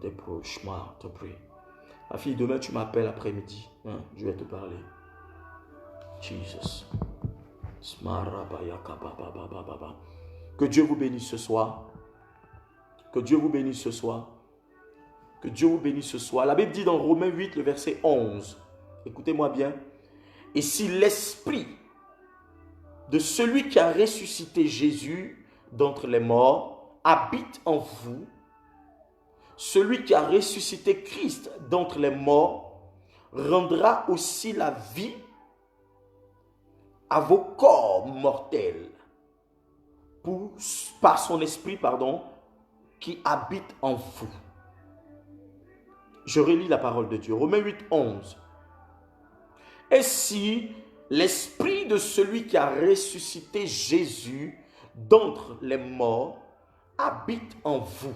A: Tes proches, moi, te prie. Ma fille, demain, tu m'appelles après-midi. Je vais te parler. Jesus. Que Dieu vous bénisse ce soir. Que Dieu vous bénisse ce soir. Que Dieu vous bénisse ce soir. La Bible dit dans Romains 8, le verset 11. Écoutez-moi bien. Et si l'esprit de celui qui a ressuscité Jésus d'entre les morts habite en vous, celui qui a ressuscité Christ d'entre les morts rendra aussi la vie à vos corps mortels par son esprit, qui habite en vous. Je relis la parole de Dieu. Romains 8, 11. Et si l'esprit de celui qui a ressuscité Jésus d'entre les morts habite en vous,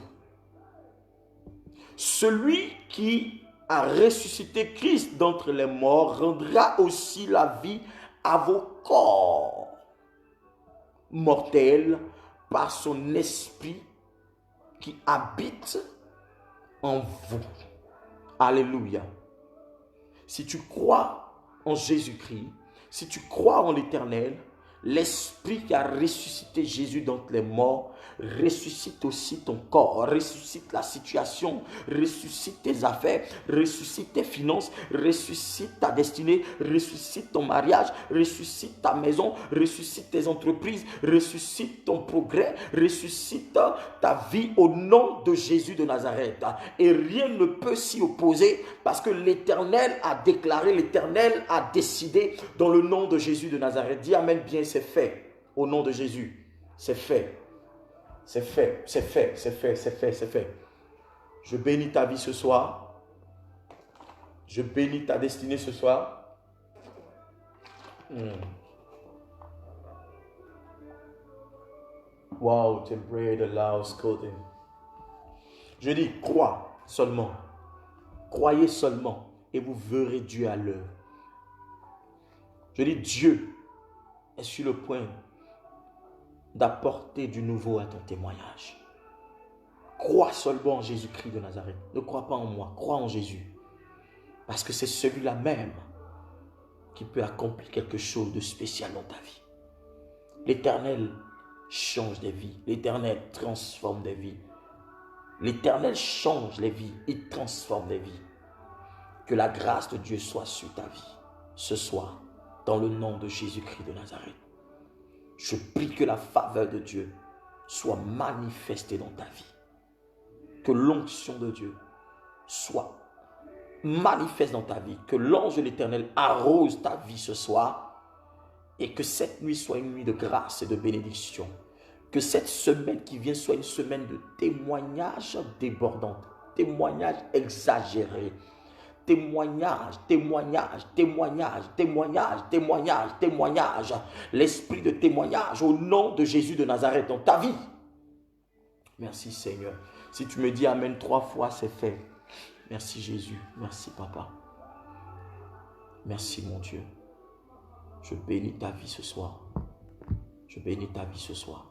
A: celui qui a ressuscité Christ d'entre les morts rendra aussi la vie à vos corps mortels par son esprit qui habite en vous. Alléluia. Si tu crois en Jésus-Christ, si tu crois en l'Éternel, l'Esprit qui a ressuscité Jésus d'entre les morts ressuscite aussi ton corps, ressuscite la situation, ressuscite tes affaires, ressuscite tes finances, ressuscite ta destinée, ressuscite ton mariage, ressuscite ta maison, ressuscite tes entreprises, ressuscite ton progrès, ressuscite ta vie au nom de Jésus de Nazareth. Et rien ne peut s'y opposer parce que l'Éternel a déclaré, l'Éternel a décidé dans le nom de Jésus de Nazareth. Dis Amen bien, c'est fait. Au nom de Jésus, c'est fait. C'est fait, c'est fait, c'est fait, c'est fait, c'est fait. Je bénis ta vie ce soir. Je bénis ta destinée ce soir. Wow, te pray the loud scolding. Je dis, crois seulement. Croyez seulement et vous verrez Dieu à l'œuvre. Je dis, Dieu est sur le point d'apporter du nouveau à ton témoignage. Crois seulement en Jésus-Christ de Nazareth. Ne crois pas en moi, crois en Jésus. Parce que c'est celui-là même qui peut accomplir quelque chose de spécial dans ta vie. L'Éternel change des vies. L'Éternel transforme des vies. L'Éternel change les vies. Il transforme les vies. Que la grâce de Dieu soit sur ta vie ce soir, dans le nom de Jésus-Christ de Nazareth. Je prie que la faveur de Dieu soit manifestée dans ta vie. Que l'onction de Dieu soit manifeste dans ta vie. Que l'ange de l'Éternel arrose ta vie ce soir. Et que cette nuit soit une nuit de grâce et de bénédiction. Que cette semaine qui vient soit une semaine de témoignages débordants. Témoignages exagérés. Témoignage, témoignage, témoignage, témoignage, témoignage, témoignage. L'esprit de témoignage au nom de Jésus de Nazareth dans ta vie. Merci Seigneur. Si tu me dis Amen 3 fois, c'est fait. Merci Jésus. Merci Papa. Merci mon Dieu. Je bénis ta vie ce soir. Je bénis ta vie ce soir.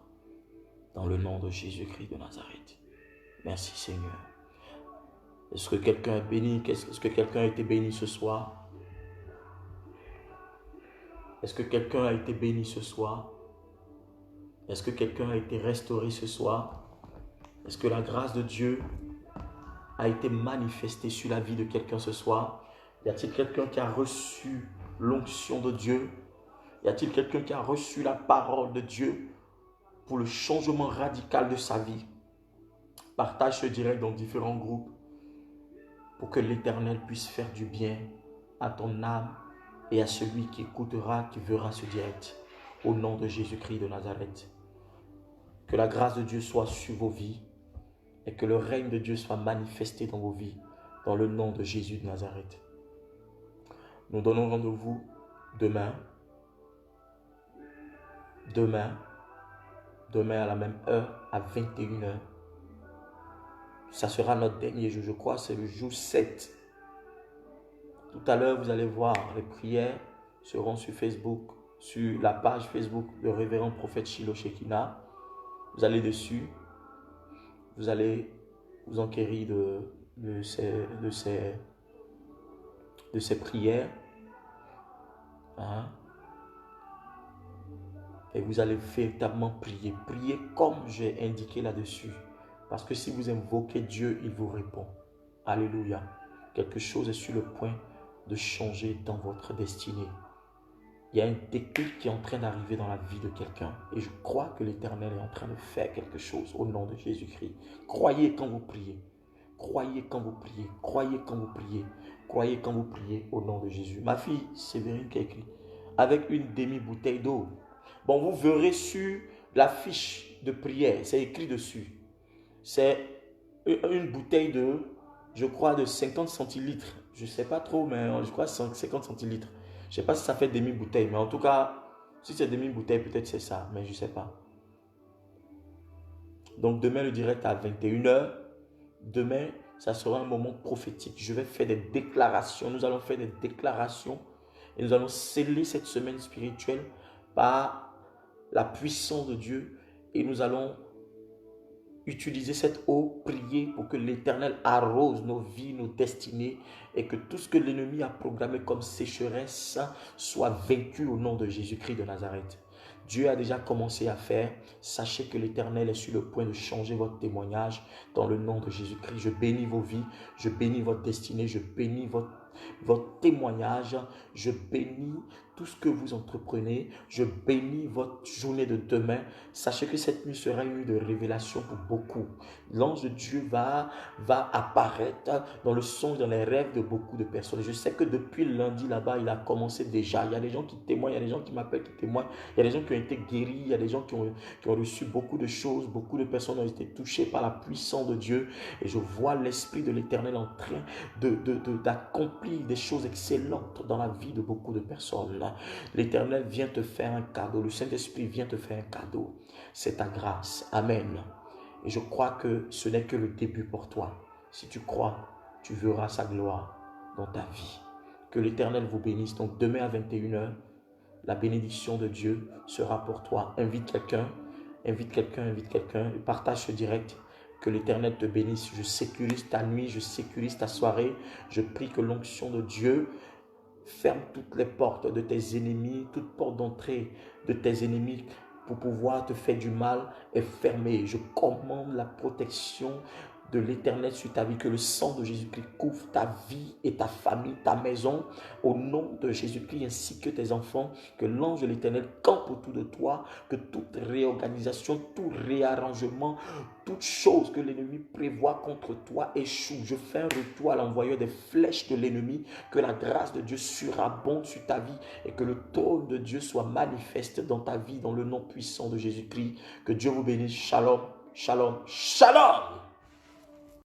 A: Dans le nom de Jésus-Christ de Nazareth. Merci Seigneur. Est-ce que quelqu'un est béni? Est-ce que quelqu'un a été béni ce soir? Est-ce que quelqu'un a été béni ce soir? Est-ce que quelqu'un a été restauré ce soir? Est-ce que la grâce de Dieu a été manifestée sur la vie de quelqu'un ce soir? Y a-t-il quelqu'un qui a reçu l'onction de Dieu? Y a-t-il quelqu'un qui a reçu la parole de Dieu pour le changement radical de sa vie? Partage ce direct dans différents groupes pour que l'Éternel puisse faire du bien à ton âme et à celui qui écoutera, qui verra ce direct. Au nom de Jésus-Christ de Nazareth. Que la grâce de Dieu soit sur vos vies et que le règne de Dieu soit manifesté dans vos vies, dans le nom de Jésus de Nazareth. Nous donnons rendez-vous demain à la même heure, à 21h. Ça sera notre dernier jour, je crois, c'est le jour 7. Tout à l'heure, vous allez voir, les prières seront sur Facebook, sur la page Facebook de Révérend Prophète Shiloh Shekinah. Vous allez dessus, vous allez vous enquérir de ces prières. Hein? Et vous allez véritablement prier. Priez comme j'ai indiqué là-dessus. Parce que si vous invoquez Dieu, il vous répond. Alléluia. Quelque chose est sur le point de changer dans votre destinée. Il y a un déclic qui est en train d'arriver dans la vie de quelqu'un. Et je crois que l'Éternel est en train de faire quelque chose au nom de Jésus-Christ. Croyez quand vous priez. Croyez quand vous priez. Croyez quand vous priez. Croyez quand vous priez au nom de Jésus. Ma fille, Séverine qui a écrit. Avec une demi-bouteille d'eau. Bon, vous verrez sur la fiche de prière, c'est écrit dessus. C'est une bouteille de, je crois, de 50 centilitres. Je ne sais pas trop, mais je crois 50 centilitres. Je ne sais pas si ça fait demi-bouteille, mais en tout cas, si c'est demi-bouteille, peut-être c'est ça, mais je ne sais pas. Donc demain, le direct à 21h. Demain, ça sera un moment prophétique. Je vais faire des déclarations. Nous allons faire des déclarations et nous allons sceller cette semaine spirituelle par la puissance de Dieu et nous allons utiliser cette eau, prier pour que l'Éternel arrose nos vies, nos destinées et que tout ce que l'ennemi a programmé comme sécheresse soit vaincu au nom de Jésus-Christ de Nazareth. Dieu a déjà commencé à faire. Sachez que l'Éternel est sur le point de changer votre témoignage dans le nom de Jésus-Christ. Je bénis vos vies, je bénis votre destinée, je bénis votre témoignage, je bénis tout ce que vous entreprenez, je bénis votre journée de demain. Sachez que cette nuit sera une nuit de révélation pour beaucoup. L'ange de Dieu va apparaître dans le songe, dans les rêves de beaucoup de personnes. Je sais que depuis lundi là-bas, il a commencé déjà. Il y a des gens qui témoignent, il y a des gens qui m'appellent, qui témoignent. Il y a des gens qui ont été guéris, il y a des gens qui ont reçu beaucoup de choses. Beaucoup de personnes ont été touchées par la puissance de Dieu. Et je vois l'Esprit de l'Éternel en train d'accomplir des choses excellentes dans la vie de beaucoup de personnes. L'Éternel vient te faire un cadeau. Le Saint-Esprit vient te faire un cadeau. C'est ta grâce. Amen. Et je crois que ce n'est que le début pour toi. Si tu crois, tu verras sa gloire dans ta vie. Que l'Éternel vous bénisse. Donc demain à 21h, la bénédiction de Dieu sera pour toi. Invite quelqu'un, invite quelqu'un, invite quelqu'un. Partage ce direct. Que l'Éternel te bénisse. Je sécurise ta nuit, je sécurise ta soirée. Je prie que l'onction de Dieu ferme toutes les portes de tes ennemis, toute porte d'entrée de tes ennemis pour pouvoir te faire du mal est fermée. Je commande la protection de l'Éternel sur ta vie, que le sang de Jésus-Christ couvre ta vie et ta famille, ta maison, au nom de Jésus-Christ ainsi que tes enfants, que l'ange de l'Éternel campe autour de toi, que toute réorganisation, tout réarrangement, toute chose que l'ennemi prévoit contre toi échoue. Je fais un retour à l'envoyeur des flèches de l'ennemi, que la grâce de Dieu surabonde sur ta vie et que le trône de Dieu soit manifeste dans ta vie, dans le nom puissant de Jésus-Christ. Que Dieu vous bénisse. Shalom, shalom, shalom.